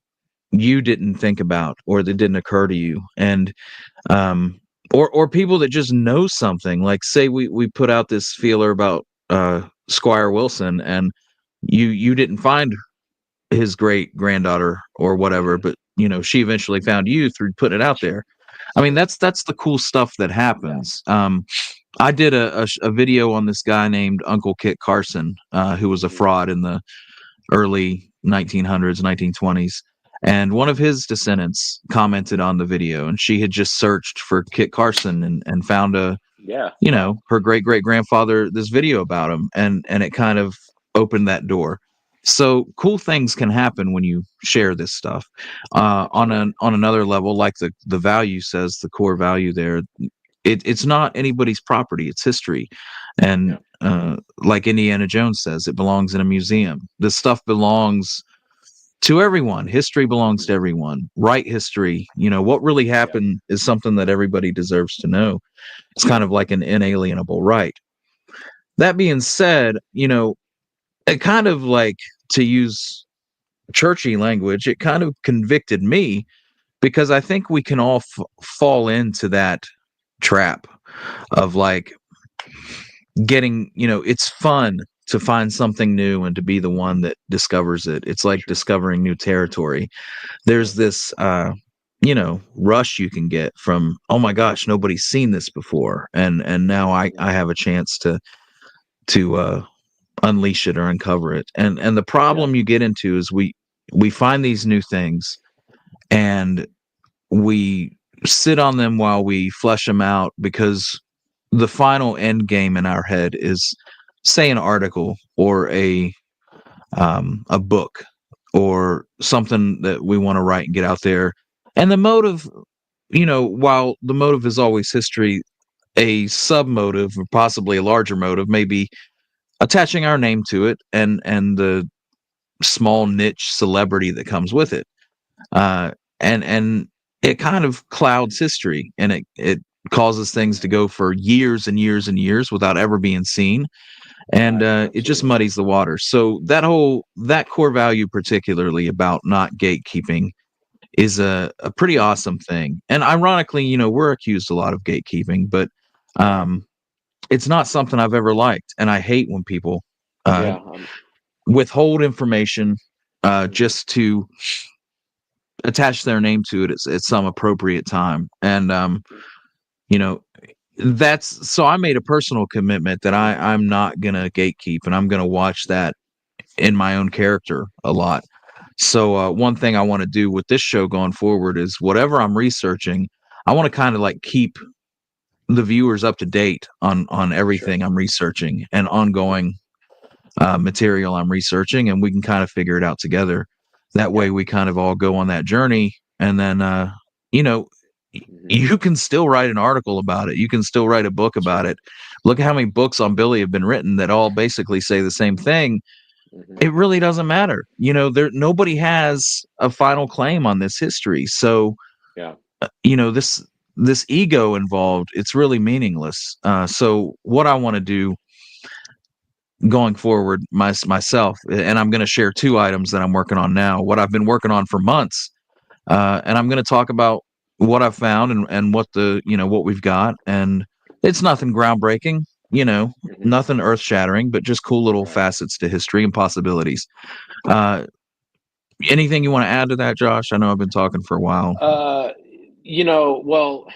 you didn't think about or that didn't occur to you, and um, or people that just know something. Like, say we put out this feeler about Squire Wilson, and you didn't find his great granddaughter or whatever, Hmm. but she eventually found you through putting it out there. I mean, Sure. that's the cool stuff that Yeah. happens. I did a video on this guy named Uncle Kit Carson, who was a Hmm. fraud in the early 1900s, 1920s. And one of his descendants commented on the video, and she had just searched for Kit Carson and found Yeah. Wow. her great great grandfather, this video about him, and it kind of opened that door. So cool things can happen when you share this stuff. Absolutely. On another level, like the value says, the core value there, it's not anybody's property, it's history. And Yeah. like Indiana Jones says, it belongs in a museum. This stuff belongs to everyone. History belongs to Hmm. everyone. Write history. What really Yeah. happened is something that everybody deserves to know. It's kind of like an inalienable right. That being said, it kind of, like, to use churchy language, it kind of convicted me, because I think we can all fall into that trap of, like, getting, it's fun to find something new and to be the one that discovers it. It's like Sure. discovering new territory. Yeah. There's this rush you can get from, oh my gosh, nobody's seen this before, and now I Hmm. have a chance to unleash it or uncover it. And the Yeah. problem you get into is we find these new things, and we sit on them while we flesh them out, because the final end game in our head is, say, an article or a book or something that we want to write and get out there. And the motive, while the motive is always history, a sub motive or possibly a larger motive may be attaching our name to it, and the small niche celebrity that comes with it. Uh, and it kind of clouds history, and it causes things to go for years and years and years without ever being seen, and Right. it just Absolutely. muddies the water. So that core value, particularly about not gatekeeping, is a pretty Hmm. awesome thing. And ironically, we're accused a lot of gatekeeping, but Yeah. um, it's not something I've ever liked, and I hate when people uh, Yeah. withhold information Mhm. just to attach their name to it at some appropriate time. And you know, that's so I made a personal commitment that I'm not gonna gatekeep, and I'm gonna watch that in my own character a lot. So one thing I want to do with this show going forward is whatever I'm researching, I want to kind of like keep the viewers up to date on Sure. everything I'm researching and ongoing material I'm researching, and we can kind of figure it out together. That Yeah. way, we kind of all go on that journey, and then you know, Hmm. you can still write an article about it. You can still write a book about Sure. it. Look at how many books on Billy have been written that all basically say the same thing. Hmm. It really doesn't matter. There nobody has a final claim on this history. So, Yeah. this ego involved, it's really meaningless. So what I want to do going forward myself, and I'm going to share two items that I'm working on now, what I've been working on for months, and I'm going to talk about what I've found and what what we've got, and it's nothing groundbreaking, Hmm. nothing earth shattering, but just cool little Right. facets to history and possibilities. uh Anything you want to add to that, Josh? I know I've been talking for a while. Uh, well,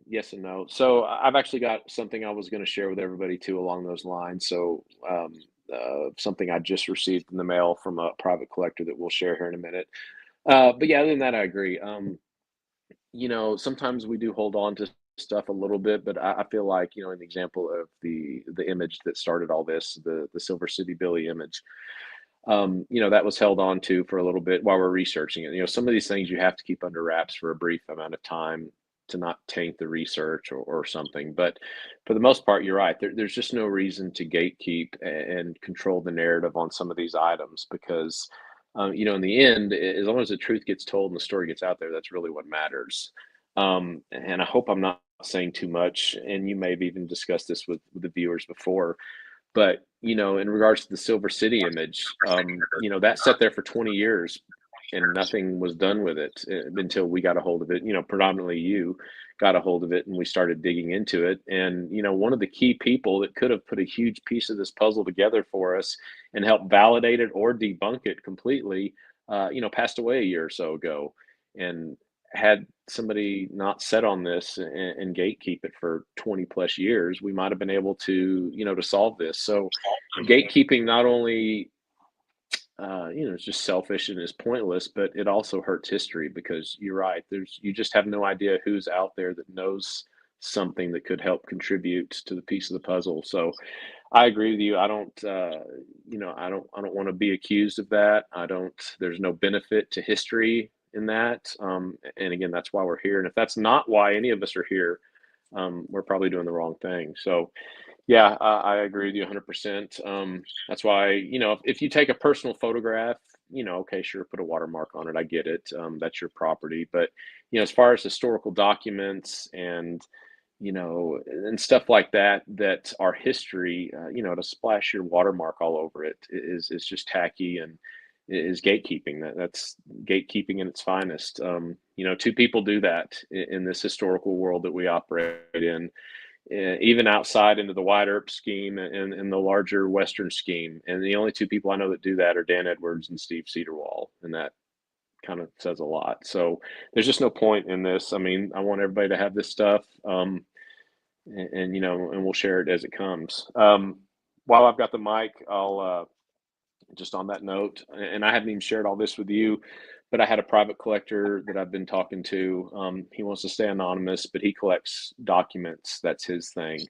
yes and no. So I've actually got something I was going to share with everybody too along those lines. So something I just received in the mail from a private collector that we'll share here in a minute. But yeah, other than that, I agree. Sometimes we do hold on to stuff a little bit, but I feel like, in the example of the image that started all this, the Silver City Billy image, that was held on to for a little bit while we're researching it. Some of these things you have to keep under wraps for a brief amount of time to not taint the research or something. But for the most part, you're right. There's just no reason to gatekeep and control the narrative on some of these items because, in the end, as long as the truth gets told and the story gets out there, that's really what matters. And I hope I'm not saying too much. And you may have even discussed this with the viewers before, but, in regards to the Silver City image, that sat there for 20 years and nothing was done with it until we got a hold of it. Predominantly you got a hold of it and we started digging into it. And, one of the key people that could have put a huge piece of this puzzle together for us and helped validate it or debunk it completely, passed away a year or so ago. And had somebody not set on this and gatekeep it for 20 plus years, we might have been able to solve this. So gatekeeping not only, it's just selfish and is pointless, but it also hurts history because you're right. You just have no idea who's out there that knows something that could help contribute to the piece of the puzzle. So I agree with you. I don't want to be accused of that. There's no benefit to history in that. And again, that's why we're here. And if that's not why any of us are here, we're probably doing the wrong thing. So yeah, I agree with you 100%. That's why, if you take a personal photograph, okay, sure, put a watermark on it. I get it. That's your property. But, as far as historical documents and stuff like that, that are history, to splash your watermark all over it is just tacky and is gatekeeping. That's gatekeeping in its finest. Two people do that in this historical world that we operate in, even outside into the wide Earp scheme and in the larger Western scheme. And the only two people I know that do that are Dan Edwards and Steve Cedarwall, and that kind of says a lot. So there's just no point in this. I mean, I want everybody to have this stuff, and we'll share it as it comes. While I've got the mic, I'll just on that note, and I haven't even shared all this with you, but I had a private collector that I've been talking to. He wants to stay anonymous, but he collects documents. That's his thing.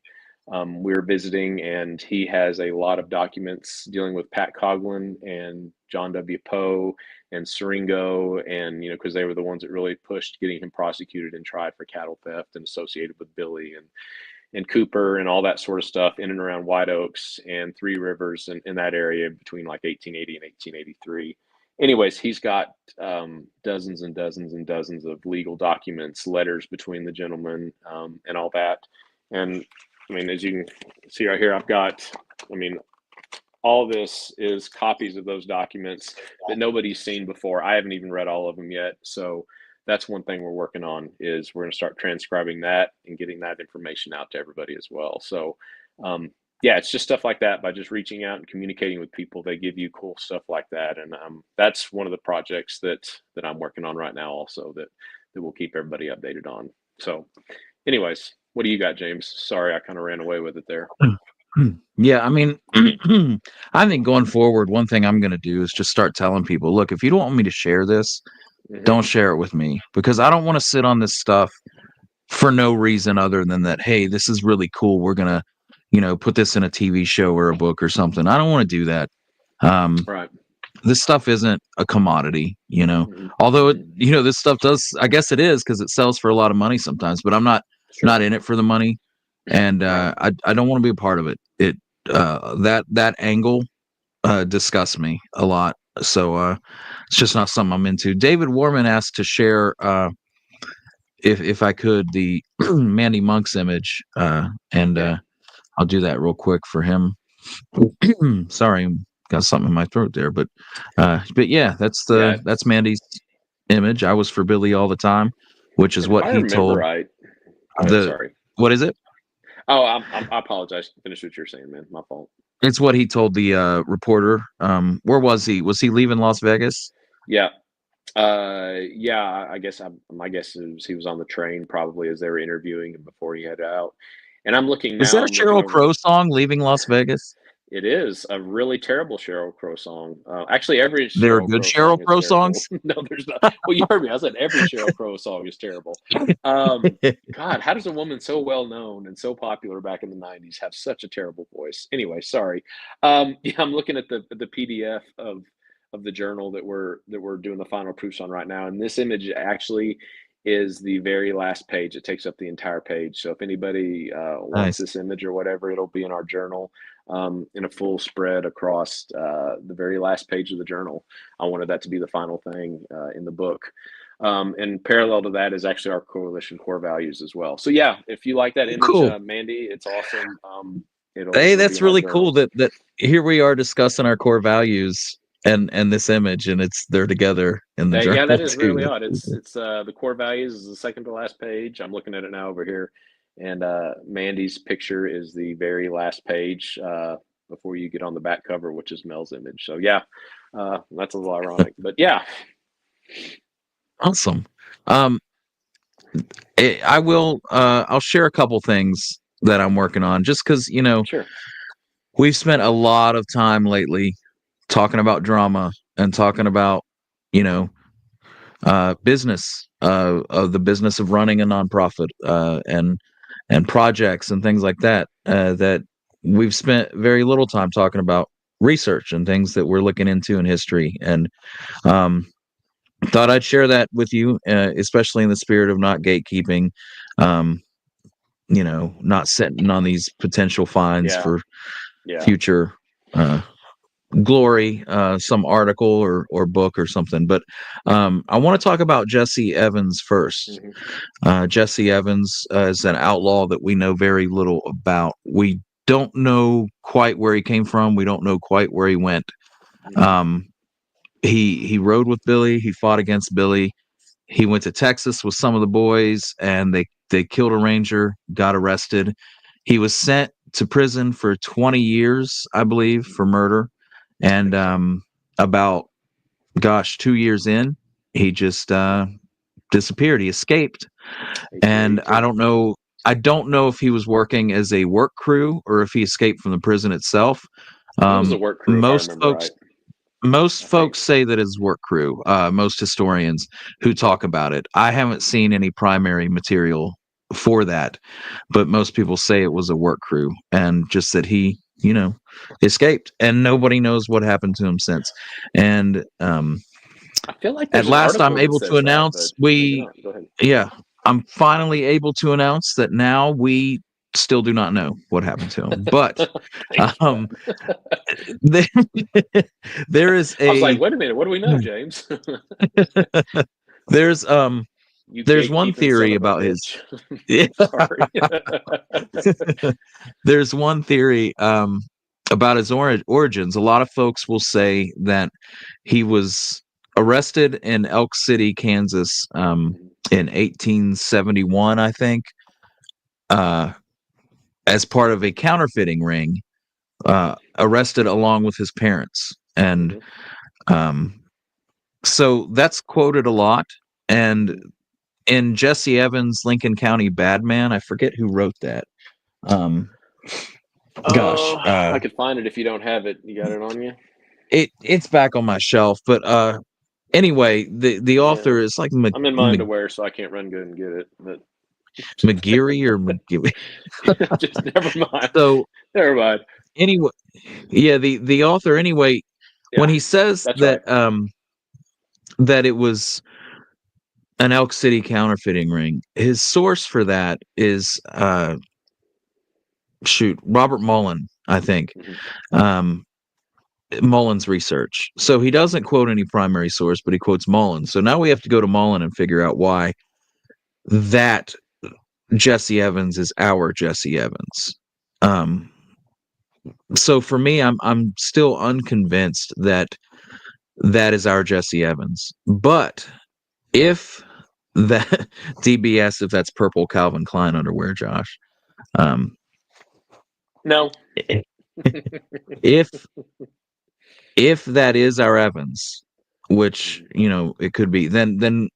We were visiting, and he has a lot of documents dealing with Pat Coughlin and John W. Poe and Siringo, and because they were the ones that really pushed getting him prosecuted and tried for cattle theft and associated with Billy and Cooper and all that sort of stuff in and around White Oaks and Three Rivers and in that area between like 1880 and 1883. Anyways, he's got dozens and dozens and dozens of legal documents, letters between the gentlemen, and all that. And I mean, as you can see right here, I mean, all this is copies of those documents that nobody's seen before. I haven't even read all of them yet. So that's one thing we're working on is we're going to start transcribing that and getting that information out to everybody as well. So, yeah, it's just stuff like that. By just reaching out and communicating with people, they give you cool stuff like that, and that's one of the projects that I'm working on right now, also that will keep everybody updated on. So, anyways, what do you got, James? Sorry, I kind of ran away with it there. Yeah, I mean, I think going forward, one thing I'm going to do is just start telling people, look, if you don't want me to share this, Hmm. don't share it with me because I don't want to sit on this stuff for no reason other than that, hey, this is really cool. We're going to, put this in a TV show or a book or something. I don't want to do that. Um, Right. this stuff isn't a commodity, Hmm. although Hmm. this stuff does, I guess it is because it sells for a lot of money sometimes, but I'm not Sure. in it for the money. And Right. I don't want to be a part of it. That angle disgusts me a lot. So it's just not something I'm into. David Warman asked to share if I could the Mandy Monk's image, and Yeah. I'll do that real quick for him. Sorry, got something in my throat there, but yeah, Yeah. that's Mandy's image. I was for Billy all the time, which is And if what I he remember told right, go ahead. the Sorry. what is it? Oh, I apologize. Finish what you're saying, man. My fault. It's what he told the reporter. Where was he? Was he leaving Las Vegas? Yeah. Yeah. I guess my guess is he was on the train probably as they were interviewing him before he headed out. And I'm looking Is that now. a I'm looking Sheryl over the. Crow song, "Leaving Las Vegas"? It is a really terrible Sheryl Crow song. Actually, every There are Sheryl good Crow Sheryl song is Crow terrible. songs. No, there's not. Well, you heard me. I said every Sheryl Crow song is terrible. God, how does a woman so well known and so popular back in the '90s have such a terrible voice? Anyway, sorry. Yeah, I'm looking at the PDF of the journal that we're doing the final proofs on right now, and this image actually is the very last page. It takes up the entire page. So if anybody wants Nice, this image or whatever, it'll be in our journal in a full spread across the very last page of the journal. I wanted that to be the final thing in the book. And parallel to that is actually our coalition core values as well. So yeah, if you like that image, cool. Mandy, it's awesome. Hey, It'll be that's in our really cool journal. that here we are discussing our core values and this image, and they're together in the Yeah, that journal is too. really odd. It's the core values is the second to last page. I'm looking at it now over here, and Mandy's picture is the very last page before you get on the back cover, which is Mel's image. So yeah, that's a little ironic, but yeah, Awesome. Um, I will. I'll share a couple things that I'm working on, just because sure, we've spent a lot of time lately talking about drama and talking about you know business, of the business of running a nonprofit, and projects and things like that. That we've spent very little time talking about research and things that we're looking into in history, and um, thought I'd share that with you, especially in the spirit of not gatekeeping. Um, not sitting on these potential fines yeah, for yeah, future uh, glory, some article or book or something. But I want to talk about Jesse Evans first. hmm Jesse Evans is an outlaw that we know very little about. We don't know quite where he came from. We don't know quite where he went. hmm Um, he rode with Billy. He fought against Billy. He went to Texas with some of the boys, and they killed a ranger. Got arrested. He was sent to prison for 20 years, I believe, for murder. I And think so. about, gosh, 2 years in, he just disappeared. He escaped, and I 1882. don't know. I don't know if he was working as a work crew or if he escaped from the prison itself. I think it was a Um, work crew if I most remember folks right. most I think. folks say that it's work crew. Most historians who talk about it. I haven't seen any primary material for that, but most people say it was a work crew and just that he, escaped, and nobody knows what happened to him since. And I feel like at there's an last, I'm article that able to says that, announce but maybe not. Go ahead. yeah, I'm finally able to announce that now we still do not know what happened to him. But Thanks for um, that. there, there is I was a like, wait a minute, what do we know, James? there's You there's one gatekeeping son theory of a about his bitch. yeah. Sorry. There's one theory about his origins. A lot of folks will say that he was arrested in Elk City, Kansas, Mhm. in 1871, I think, uh, as part of a counterfeiting ring. arrested along with his parents, and Mhm. um, so that's quoted a lot. And Mhm. in Jesse Evans' Lincoln County Bad Man, I forget who wrote that. Um, Oh, gosh, I could find it if you don't have it. You got it on you? it's back on my shelf. But anyway, the Yeah. author is like I'm in my underwear, so I can't run good and get it. But McGeary or McGeary. just never mind. So Never mind. anyway, yeah, the author anyway, when Yeah, he says that's that right. that it was an Elk City counterfeiting ring, his source for that is shoot, Robert Mullen, I think. Mhm. Um Mullen's research. So he doesn't quote any primary source, but he quotes Mullen. So now we have to go to Mullen and figure out why that Jesse Evans is our Jesse Evans. Um, so for me, I'm still unconvinced that that is our Jesse Evans. But if that DBS, if that's purple Calvin Klein underwear, Josh, um, No. if if that is our Evans, which Mhm. it could be, then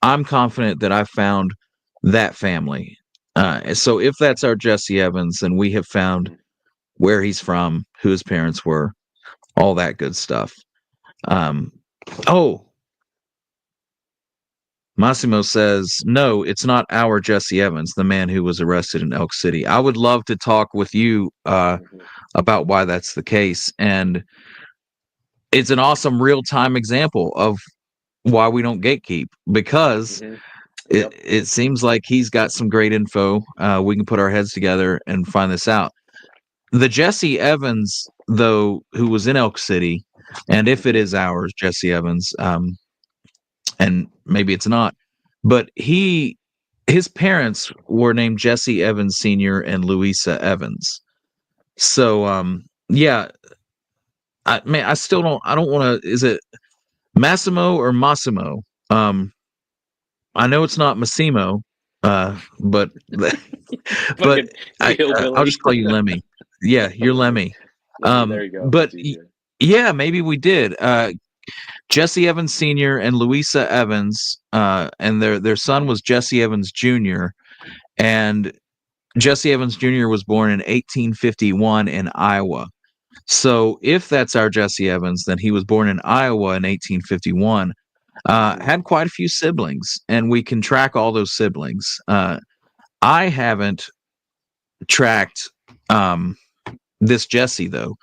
I'm confident that I found that family. So if that's our Jesse Evans, then we have found Mhm. where he's from, who his parents were, all that good stuff. Um, oh, Massimo says, no, it's not our Jesse Evans, the man who was arrested in Elk City. I would love to talk with you Mhm. about why that's the case. And it's an awesome real time example of why we don't gatekeep, because Mhm. it, Yep. it seems like he's got some great info. We can put our heads together and find this out. The Jesse Evans, though, who was in Elk City, and if it Mhm. is ours, Jesse Evans, and maybe it's not, but his parents were named Jesse Evans Sr. and Louisa Evans. So yeah, I still I don't want to, is it Massimo or Massimo? I know it's not Massimo, but but Fucking I'll just hillbilly. call you Lemmy. Yeah, you're Lemmy. Lemmy. Lemmy. There you go. But That's easier. yeah, maybe we did. Jesse Evans Sr. and Louisa Evans, and their son was Jesse Evans Jr. And Jesse Evans Jr. was born in 1851 in Iowa. So if that's our Jesse Evans, then he was born in Iowa in 1851. Mhm. Had quite a few siblings, and we can track all those siblings. I haven't tracked um, this Jesse though.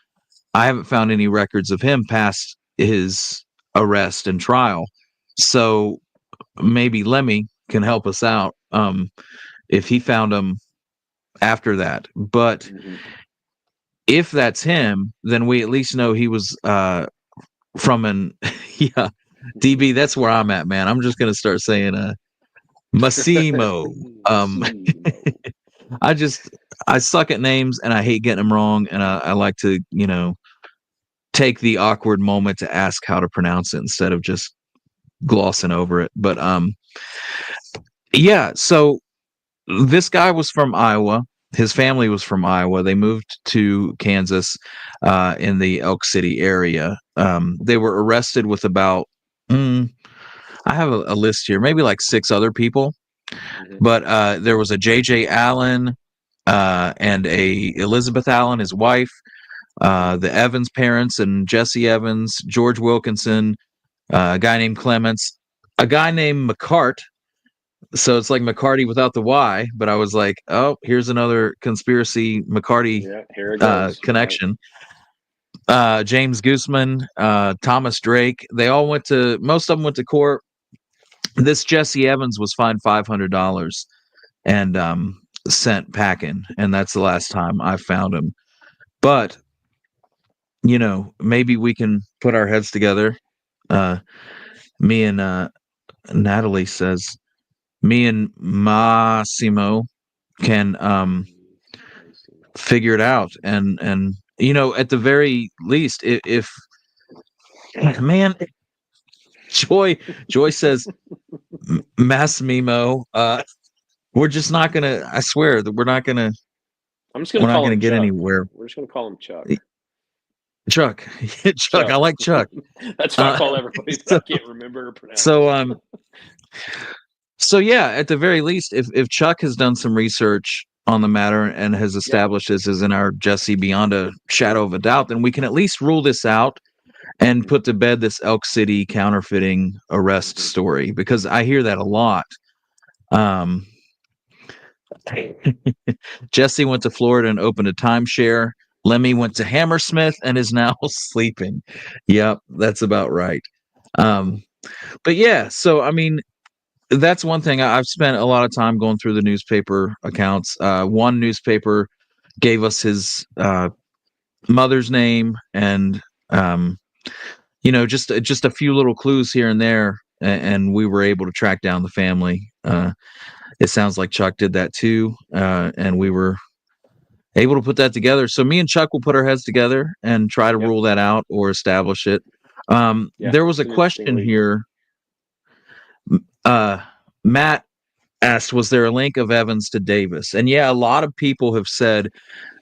I haven't found any records of him past his arrest and trial. So maybe Lemmy can help us out if he found him after that. But Mhm. if that's him, then we at least know he was from an yeah. DB, that's where I'm at, man. I'm just gonna start saying Massimo. Um, Massimo. I just I suck at names and I hate getting them wrong, and I like to take the awkward moment to ask how to pronounce it instead of just glossing over it. But yeah, so this guy was from Iowa. His family was from Iowa. They moved to Kansas in the Elk City area. They were arrested with about I have a list here, maybe like six other people. Mhm. But there was a J.J. Allen and a Elizabeth Allen, his wife, Mhm. the Evans parents, and Jesse Evans, George Wilkinson, a guy named Clements, a guy named McCart. So it's like McCarty without the Y, but I was like, oh, here's another conspiracy McCarty Yeah, here it goes. Right. connection. James Gooseman, Thomas Drake, they all went to, most of them went to court. This Jesse Evans was fined $500 and sent packing, and that's the last time I found him. But maybe we can put our heads together. Uh, me and Natalie says me and Massimo can Massimo. figure it out, and at the very least, if man, Joy says Massimo, we're just not gonna. I swear that we're not gonna. I'm just gonna We're not call going him to get Chuck. anywhere. We're just gonna call him Chuck. Chuck, Chuck, I Chuck. like Chuck. That's what I Uh, call everybody that so, I can't remember or so, pronounce. um, so yeah, at the very least, if Chuck has done some research on the matter and has Yeah. established this as in our Jesse beyond a shadow of a doubt, then we can at least rule this out and Mhm. put to bed this Elk City counterfeiting arrest Mhm. story because I hear that a lot. Um, Jesse went to Florida and opened a timeshare. Lemmy went to Hammersmith and is now sleeping. Yep, that's about right. Mhm. Um, but yeah, so I mean, that's one thing. I've spent a lot of time going through the newspaper accounts. One newspaper gave us his mother's name and um, just a few little clues here and there, and we were able to track down the family. It sounds like Chuck did that too, and we Mhm. were able to put that together. So me and Chuck will put our heads together and try to Yep. rule that out or establish it. Yeah. There was It's a an interesting question lead. here. Uh, Matt asked, was there a link of Evans to Davis? And yeah, a lot of people have said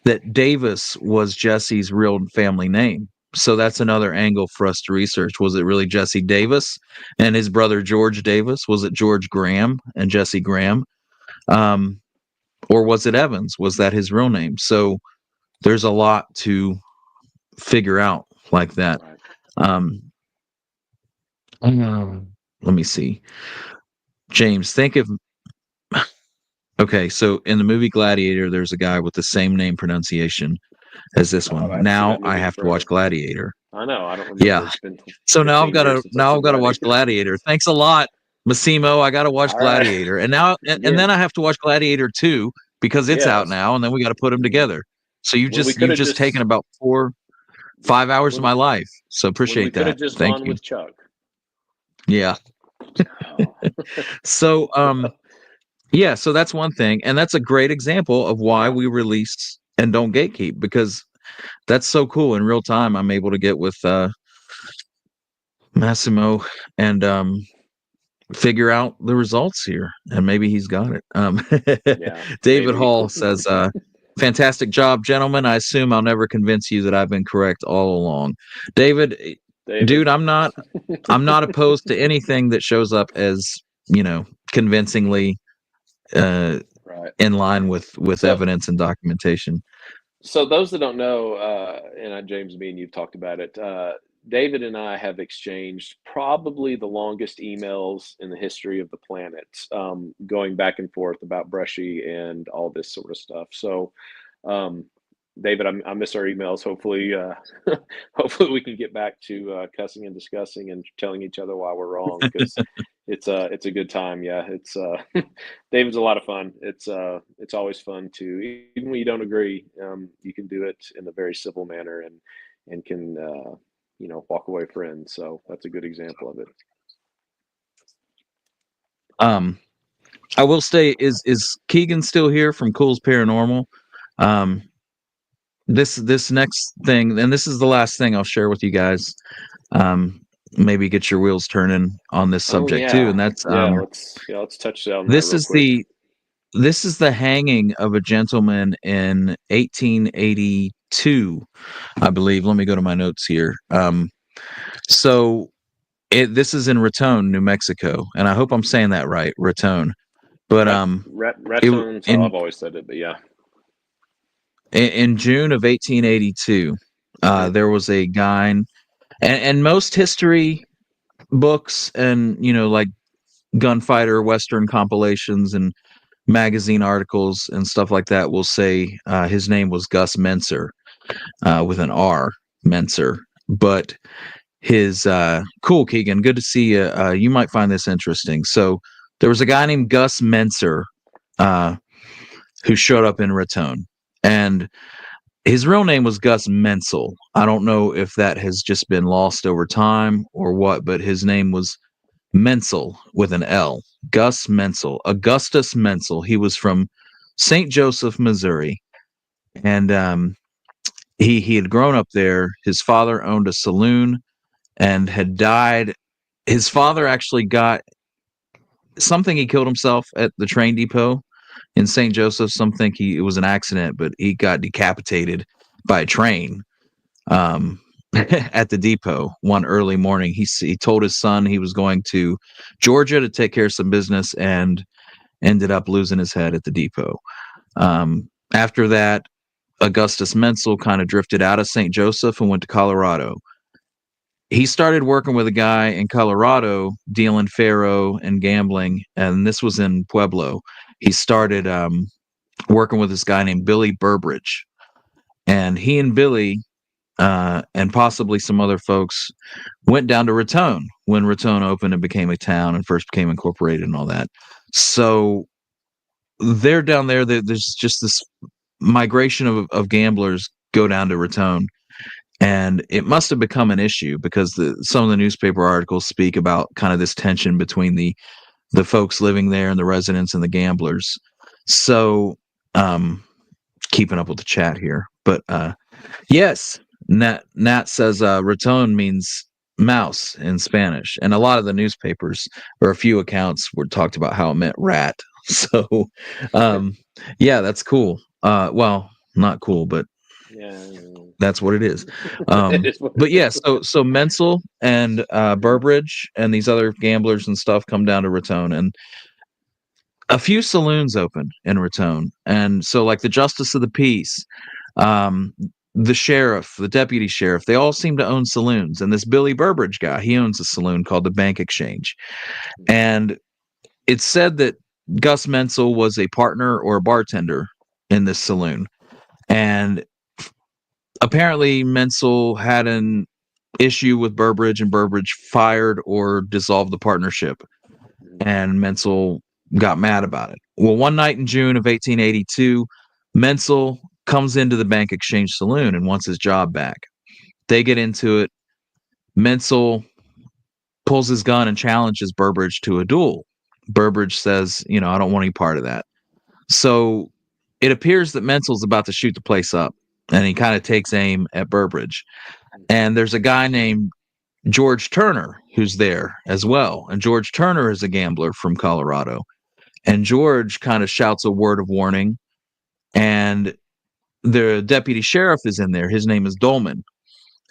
that Davis was Jesse's real family name. So that's Mhm. another angle for us to research. Was it really Jesse Davis and his brother George Davis? Was it George Graham and Jesse Graham? Um, or was it Evans? Was that his real name? So there's a lot to figure out like that. Right. Um, let me see. James, think of okay, so in the movie Gladiator, there's a guy with the same name pronunciation as this Oh, one. I haven't seen Now that I movie in have to watch forever. Gladiator. I know. I don't remember. Yeah. It's been So 15 years since I've now I've seen got to watch Gladiator. Gladiator. Thanks a lot, Massimo. I got to watch All right. Gladiator. And now and Again, then I have to watch Gladiator 2 because it's out yes. now and then we got to put them Mhm. together. So you When we just could you've have just taken just, about 4 yeah, 5 hours of when my life. So when we appreciate could have that. just Thank gone you. with Chuck. Yeah. Oh. So yeah, so that's one thing and that's a great example of why Yeah. we release and don't gatekeep because that's so cool in real time. I'm able to get with Massimo and figure out the results here, and maybe he's got it. Yeah. David Maybe. Hall says, "Fantastic job, gentlemen. I assume I'll never convince you that I've been correct all along." David, David. dude, I'm not opposed to anything that shows up as convincingly uh, Right. in line with So evidence and documentation. So those that don't know, and James, me and you've talked about it. David and I have exchanged probably the longest emails in the history of the planet, going back and forth about Brushy and all this sort of stuff. So, um, David, I miss our emails. Hopefully, hopefully we can get back to cussing and discussing and telling each other why we're wrong because it's a good time. Yeah, it's David's a lot of fun. It's always fun to even when you don't agree, you can do it in a very civil manner and can walk away friends. So that's a good example of it. Um, I will say, is Keegan still here from Cool's Paranormal? Um, this next thing, and this is the last thing I'll share with you guys. Um, maybe get your wheels turning on this Oh subject too, yeah, and that's yeah. Let's touch on that this real is quick. this is the hanging of a gentleman in 1882, I believe. Let me go to my notes here. So this is in Raton, New Mexico, and I hope I'm saying that right, Raton. But it Ratones, how in I've always said it, but yeah. in June of 1882, Hmm. there was a guy, and most history books and like gunfighter western compilations and magazine articles and stuff like that will say his name was Gus Menser with an R, Menser. But his cool Keegan, good to see you. You might find this interesting. So there was a guy named Gus Menser uh, who showed up in Raton, and his real name was Gus Menzel. I don't know if that has just been lost over time or what, but his name was Menzel with an L. Gus Menzel, Augustus Menzel. He was from St. Joseph, Missouri, and he had grown up there. His father owned a saloon and had died. His father actually got something. He killed himself at the train depot, in St. Joseph. Some think it was an accident, but he got decapitated by a train um, at the depot one early morning. He told his son he was going to Georgia to take care of some business and ended up losing his head at the depot. After that, Augustus Menzel kind of drifted out of St. Joseph and went to Colorado. He started working with a guy in Colorado dealing faro and gambling, and this was in Pueblo. He started working with this guy named Billy Burbridge, and he and Billy and possibly some other folks went down to Raton when Raton opened and became a town and first became incorporated and all that. So they're down there. There's just this migration of gamblers go down to Raton, and it must have become an issue because some of the newspaper articles speak about kind of this tension between the folks living there and the residents and the gamblers. So, keeping up with the chat here, but yes, Nat says raton means mouse in Spanish, and a lot of the newspapers or a few accounts were talked about how it meant rat. So, yeah, that's cool. Well, not cool, but Yeah. that's what it is. It is what But it yeah, is. so Menzel and Burbridge and these other gamblers and stuff come down to Raton, and a few saloons open in Raton, and so like the Justice of the Peace, um, the sheriff, the deputy sheriff, they all seem to own saloons. And this Billy Burbridge guy, he owns a saloon called the Bank Exchange, and it's said that Gus Menzel was a partner or a bartender in this saloon, and apparently Menzel had an issue with Burbridge, and Burbridge fired or dissolved the partnership, and Menzel got mad about it. Well, one night in June of 1882, Menzel comes into the Bank Exchange Saloon and wants his job back. They get into it. Menzel pulls his gun and challenges Burbridge to a duel. Burbridge says, I don't want any part of that. So it appears that Menzel's about to shoot the place up, and he kind of takes aim at Burbridge. And there's a guy named George Turner who's there as well. And George Turner is a gambler from Colorado. And George kind of shouts a word of warning, and the deputy sheriff is in there. His name is Dolman.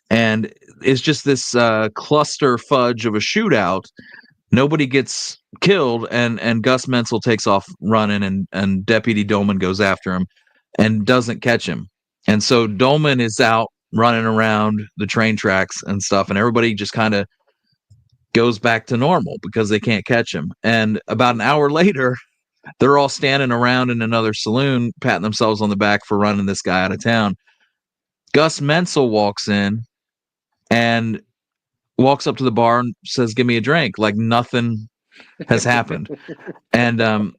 And it's just this cluster fudge of a shootout. Nobody gets killed, and Gus Menzel takes off running, and Deputy Dolman goes after him and doesn't catch him. And so Dolman is out running around the train tracks and stuff, and everybody just kind of goes back to normal because they can't catch him. And about an hour later, they're all standing around in another saloon, patting themselves on the back for running this guy out of town. Gus Menzel walks in and walks up to the bar and says, "Give me a drink," like nothing has happened. And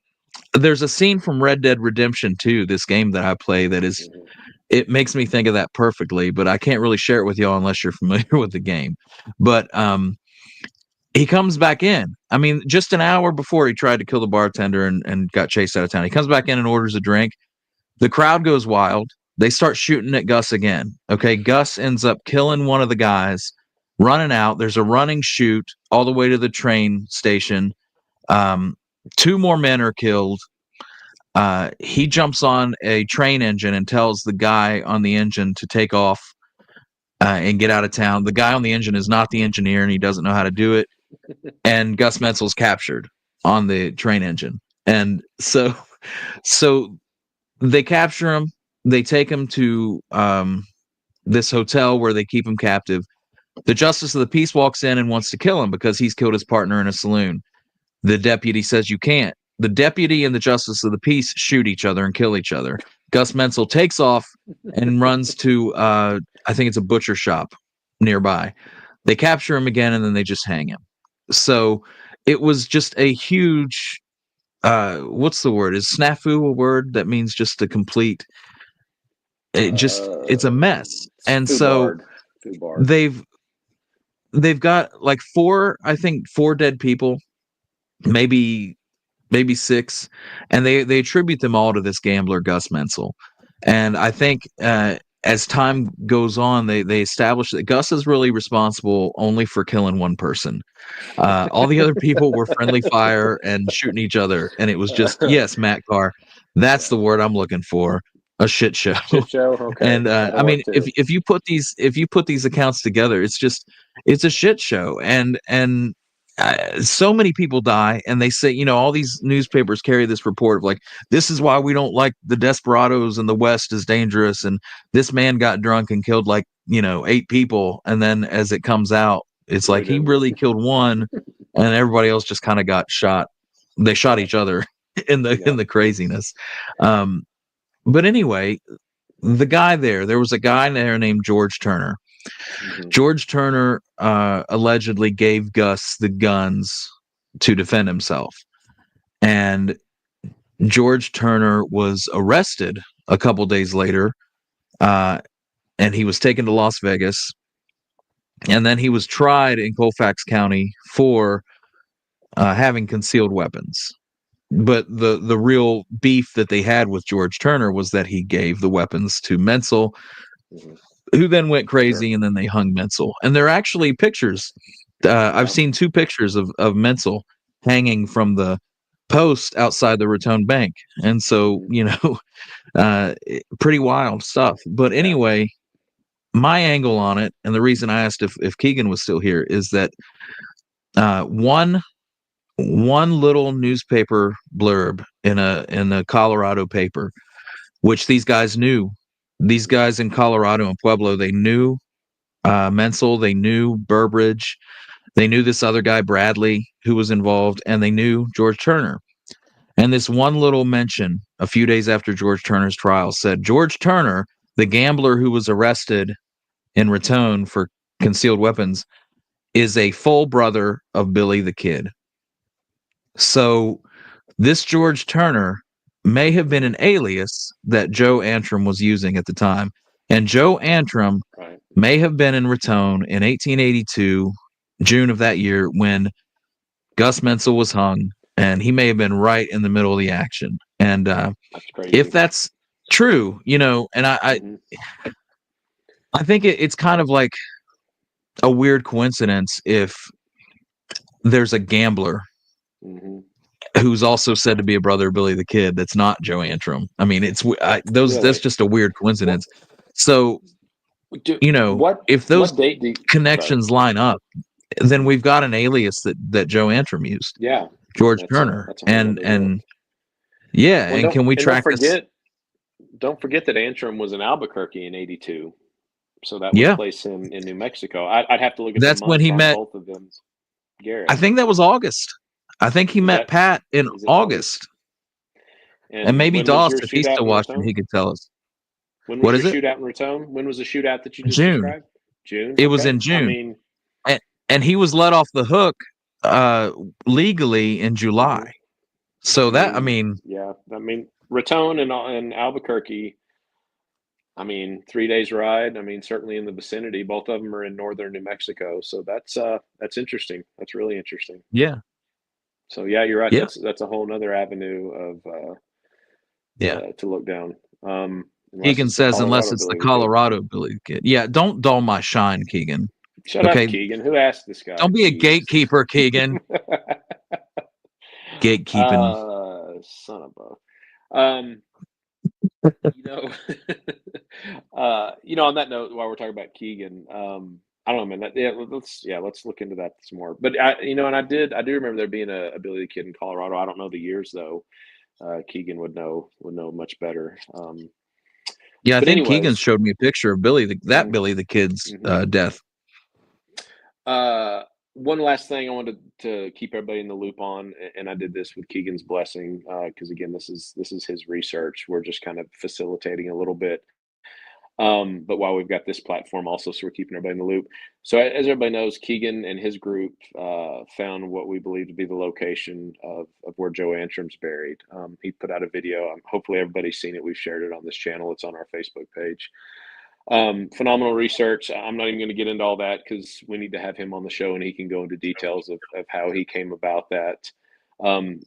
there's a scene from Red Dead Redemption 2, this game that I play, that is, it makes me think of that perfectly, but I can't really share it with y'all unless you're familiar with the game. But he comes back in. I mean, just an hour before he tried to kill the bartender and got chased out of town. He comes back in and orders a drink. The crowd goes wild. They start shooting at Gus again. Okay, Gus ends up killing one of the guys, running out. There's a running shoot all the way to the train station. Two more men are killed. He jumps on a train engine and tells the guy on the engine to take off and get out of town. The guy on the engine is not the engineer, and he doesn't know how to do it. And Gus Menzel's captured on the train engine. And so they capture him. They take him to this hotel where they keep him captive. The Justice of the Peace walks in and wants to kill him because he's killed his partner in a saloon. The deputy says, "You can't." The deputy and the Justice of the Peace shoot each other and kill each other. Gus Menzel takes off and runs to, I think it's a butcher shop nearby. They capture him again, and then they just hang him. So it was just a huge, what's the word? Is snafu a word that means just a complete, it's a mess. And so they've got like four dead people, maybe six, and they attribute them all to this gambler Gus Menzel. And I think as time goes on, they establish that Gus is really responsible only for killing one person. All the other people were friendly fire and shooting each other, and it was just, yes, Matt Carr, That's Yeah. the word I'm looking for. A shit show. Shit show. Okay, And that'll I work mean, too. if you put these accounts together, it's a shit show. And so many people die, and they say, all these newspapers carry this report of like, this is why we don't like the desperados in the West is dangerous, and this man got drunk and killed like 8 people, and then as it comes out, it's Who like he didn't? really killed one, and everybody else just kind of got shot. They shot Yeah. each other in the Yeah. craziness. Um, but anyway, there was a guy there named George Turner. Hmm. George Turner allegedly gave Gus the guns to defend himself. And George Turner was arrested a couple days later, uh, and he was taken to Las Vegas. And then he was tried in Colfax County for having concealed weapons. But the real beef that they had with George Turner was that he gave the weapons to Menzel, Hmm. who then went Sure. crazy, and then they hung Menzel. And there are actually pictures. I've Yeah. seen 2 pictures of Menzel hanging from the post outside the Raton Bank. And so, Hmm. pretty wild stuff. But Yeah. anyway, my angle on it, and the reason I asked if Keegan was still here, is that one little newspaper blurb in a Colorado paper, which these guys knew. These Hmm. guys in Colorado and Pueblo, they knew Menzel, they knew Burbridge, they knew this other guy Bradley who was involved, and they knew George Turner. And this one little mention a few days after George Turner's trial said George Turner, the gambler who was arrested in Raton for concealed weapons, is a full brother of Billy the Kid. So this George Turner may have been an alias that Joe Antrim was using at the time. And Joe Antrim Right. may have been in Raton in 1882, June of that year, when Gus Menzel was hung, and he may have been right in the middle of the action. And That's if crazy. that's true, and Hmm. I think it's kind of like a weird coincidence if there's a gambler Hmm. who's also said to be a brother of Billy the Kid that's not Joe Antrim. I mean, that's Really? just a weird What? coincidence. So, Do, if those what date do you, sorry. connections line up, then Hmm. we've got an alias that Joe Antrim used, Yeah. George That's a Turner. that's a whole And nother deal. yeah, Well, and can we don't track this? forget, that Antrim was in Albuquerque in '82, so that would Yeah, place him in New Mexico. I'd have to look at the that's when month he on met. both of them. I Garrett, think that was August. I think he is met that Pat in is it August? August. And And maybe when was Doss, your if he's shootout still in watching, Raton? he could tell us. When was What your is it? shootout in Raton? When was the shootout that you just June. described? June. It was in Okay. I June. mean, And he was let off the hook uh legally in hmm. July. So I that, I mean, mean, yeah. I mean, Raton and Albuquerque. I mean, 3 days ride. I mean, certainly in the vicinity. Both of them are in northern New Mexico, so that's interesting. That's really interesting. yeah, So yeah, you're right. yeah, That's a whole other avenue of yeah. to look down. Unless Keegan it's the says, unless Colorado it's the Billy the Kid. Colorado Billy Kid. Yeah, don't dull my shine, Keegan. Shut up, Okay, Keegan. Who asked this guy? don't be a Jeez. gatekeeper, Keegan. Gatekeeping. Son of a. You know, on that note, while we're talking about Keegan, I don't know, man. Let's look into that some more. But and I do remember there being a Billy the Kid in Colorado. I don't know the years though. Keegan would know much better. Yeah, I But think Keegan anyways, showed me a picture of that mhm, Billy the Kid's mhm. death. Uh, one last thing I wanted to keep everybody in the loop on, and I did this with Keegan's blessing because again, this is his research. We're just kind of facilitating a little bit. But while we've got this platform also, so we're keeping everybody in the loop. So as everybody knows, Keegan and his group found what we believe to be the location of where Joe Antrim's buried. He put out a video. Hopefully everybody's seen it. We've shared it on this channel. It's on our Facebook page. Phenomenal research. I'm not even going to get into all that because we need to have him on the show and he can go into details of how he came about that.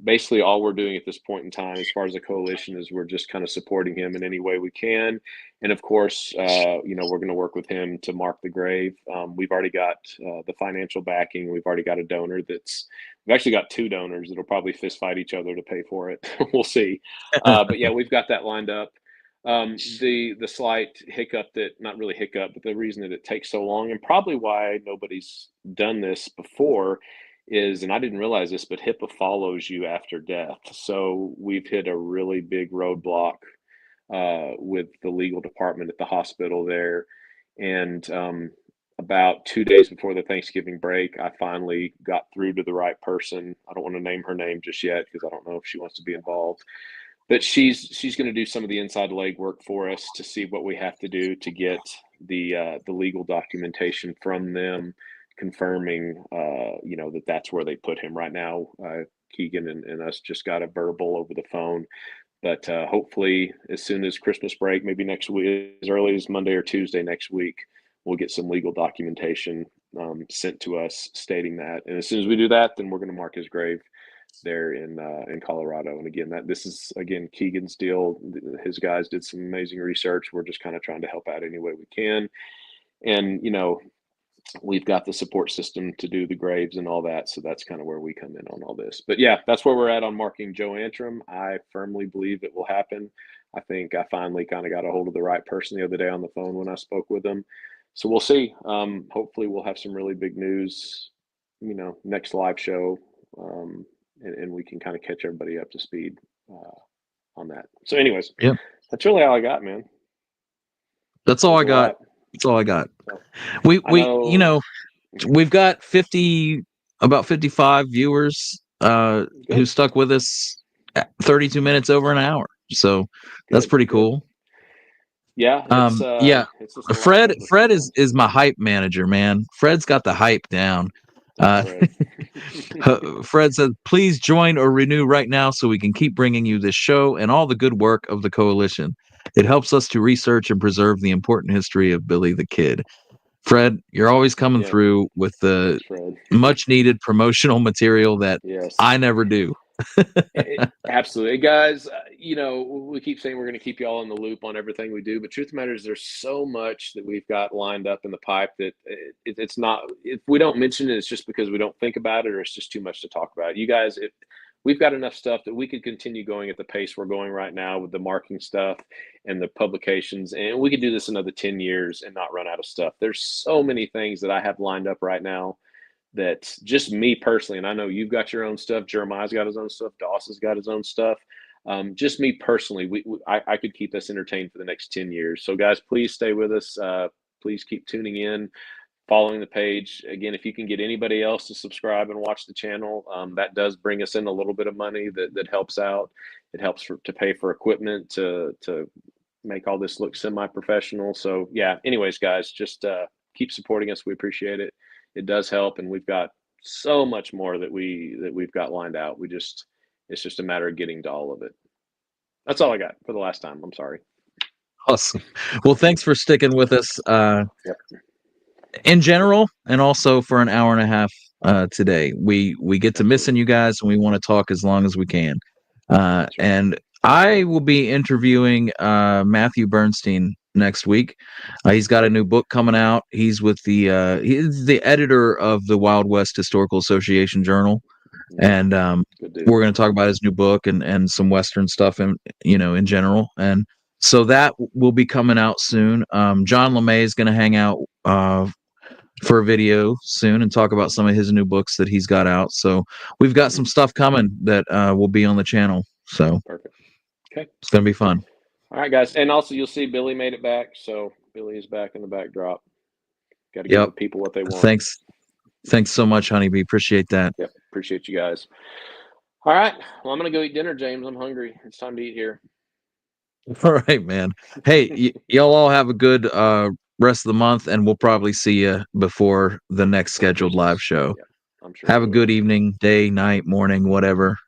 Basically, all we're doing at this point in time, as far as the coalition, is we're just kind of supporting him in any way we can. And of course, we're going to work with him to mark the grave. We've already got the financial backing. We've already got a donor we've actually got two donors that'll probably fist fight each other to pay for it. We'll see. But yeah, we've got that lined up. The slight hiccup not really hiccup, but the reason that it takes so long, and probably why nobody's done this before, is, and I didn't realize this, but HIPAA follows you after death. So we've hit a really big roadblock with the legal department at the hospital there. And about 2 days before the Thanksgiving break, I finally got through to the right person. I don't want to name her name just yet because I don't know if she wants to be involved. But she's going to do some of the inside legwork for us to see what we have to do to get the legal documentation from them, confirming that's where they put him right now. Keegan and us just got a verbal over the phone, but hopefully as soon as Christmas break, maybe next week, as early as Monday or Tuesday next week, we'll get some legal documentation sent to us stating that. And as soon as we do that, then we're going to mark his grave there in Colorado. And again, this is Keegan's deal. His guys did some amazing research. We're just kind of trying to help out any way we can. And we've got the support system to do the graves and all that. So that's kind of where we come in on all this. But yeah, that's where we're at on marking Joe Antrim. I firmly believe it will happen. I think I finally kind of got a hold of the right person the other day on the phone when I spoke with him. So we'll see. Hopefully we'll have some really big news, next live show. And we can kind of catch everybody up to speed on that. So anyways, Yep. That's really all I got, man. That's all I got. That's all I got. So, we've got about 55 viewers who stuck with us 32 minutes over an hour. So that's pretty cool. Yeah. Fred is my hype manager, man. Fred's got the hype down. Fred said, please join or renew right now so we can keep bringing you this show and all the good work of the coalition. It helps us to research and preserve the important history of Billy the Kid. Fred, you're always coming through with the much needed promotional material that I never do. Absolutely, guys. We keep saying we're going to keep you all in the loop on everything we do, but truth of the matter is there's so much that we've got lined up in the pipe that it's not, if we don't mention it, it's just because we don't think about it, or it's just too much to talk about. You guys, we've got enough stuff that we could continue going at the pace we're going right now with the marking stuff and the publications, and we could do this another 10 years and not run out of stuff. There's so many things that I have lined up right now that just me personally, and I know you've got your own stuff, Jeremiah's got his own stuff, Dawson's got his own stuff. Just me personally, I could keep us entertained for the next 10 years. So guys, please stay with us. Please keep tuning in, following the page. Again, if you can get anybody else to subscribe and watch the channel, that does bring us in a little bit of money that helps out. It helps to pay for equipment to make all this look semi-professional. So yeah, anyways, guys, just keep supporting us. We appreciate it. It does help, and we've got so much more that we've got lined out. It's just a matter of getting to all of it. That's all I got for the last time. I'm sorry. Awesome. Well, thanks for sticking with us in general, and also for an hour and a half today. We get to missing you guys, and we want to talk as long as we can. And I will be interviewing Matthew Bernstein next week. He's got a new book coming out. He's with he's the editor of the Wild West Historical Association Journal, and we're going to talk about his new book and some Western stuff in general. And so that will be coming out soon. John LeMay is going to hang out for a video soon and talk about some of his new books that he's got out. So we've got some stuff coming that will be on the channel. So perfect. Okay, it's going to be fun. All right, guys. And also, you'll see Billy made it back. So Billy is back in the backdrop. Got to give the people what they want. Thanks so much, Honeybee. Appreciate that. Yep. Appreciate you guys. All right. Well, I'm going to go eat dinner, James. I'm hungry. It's time to eat here. All right, man. Hey, y'all all have a good rest of the month, and we'll probably see you before the next scheduled live show. Yeah, I'm sure. Have a good evening, day, night, morning, whatever.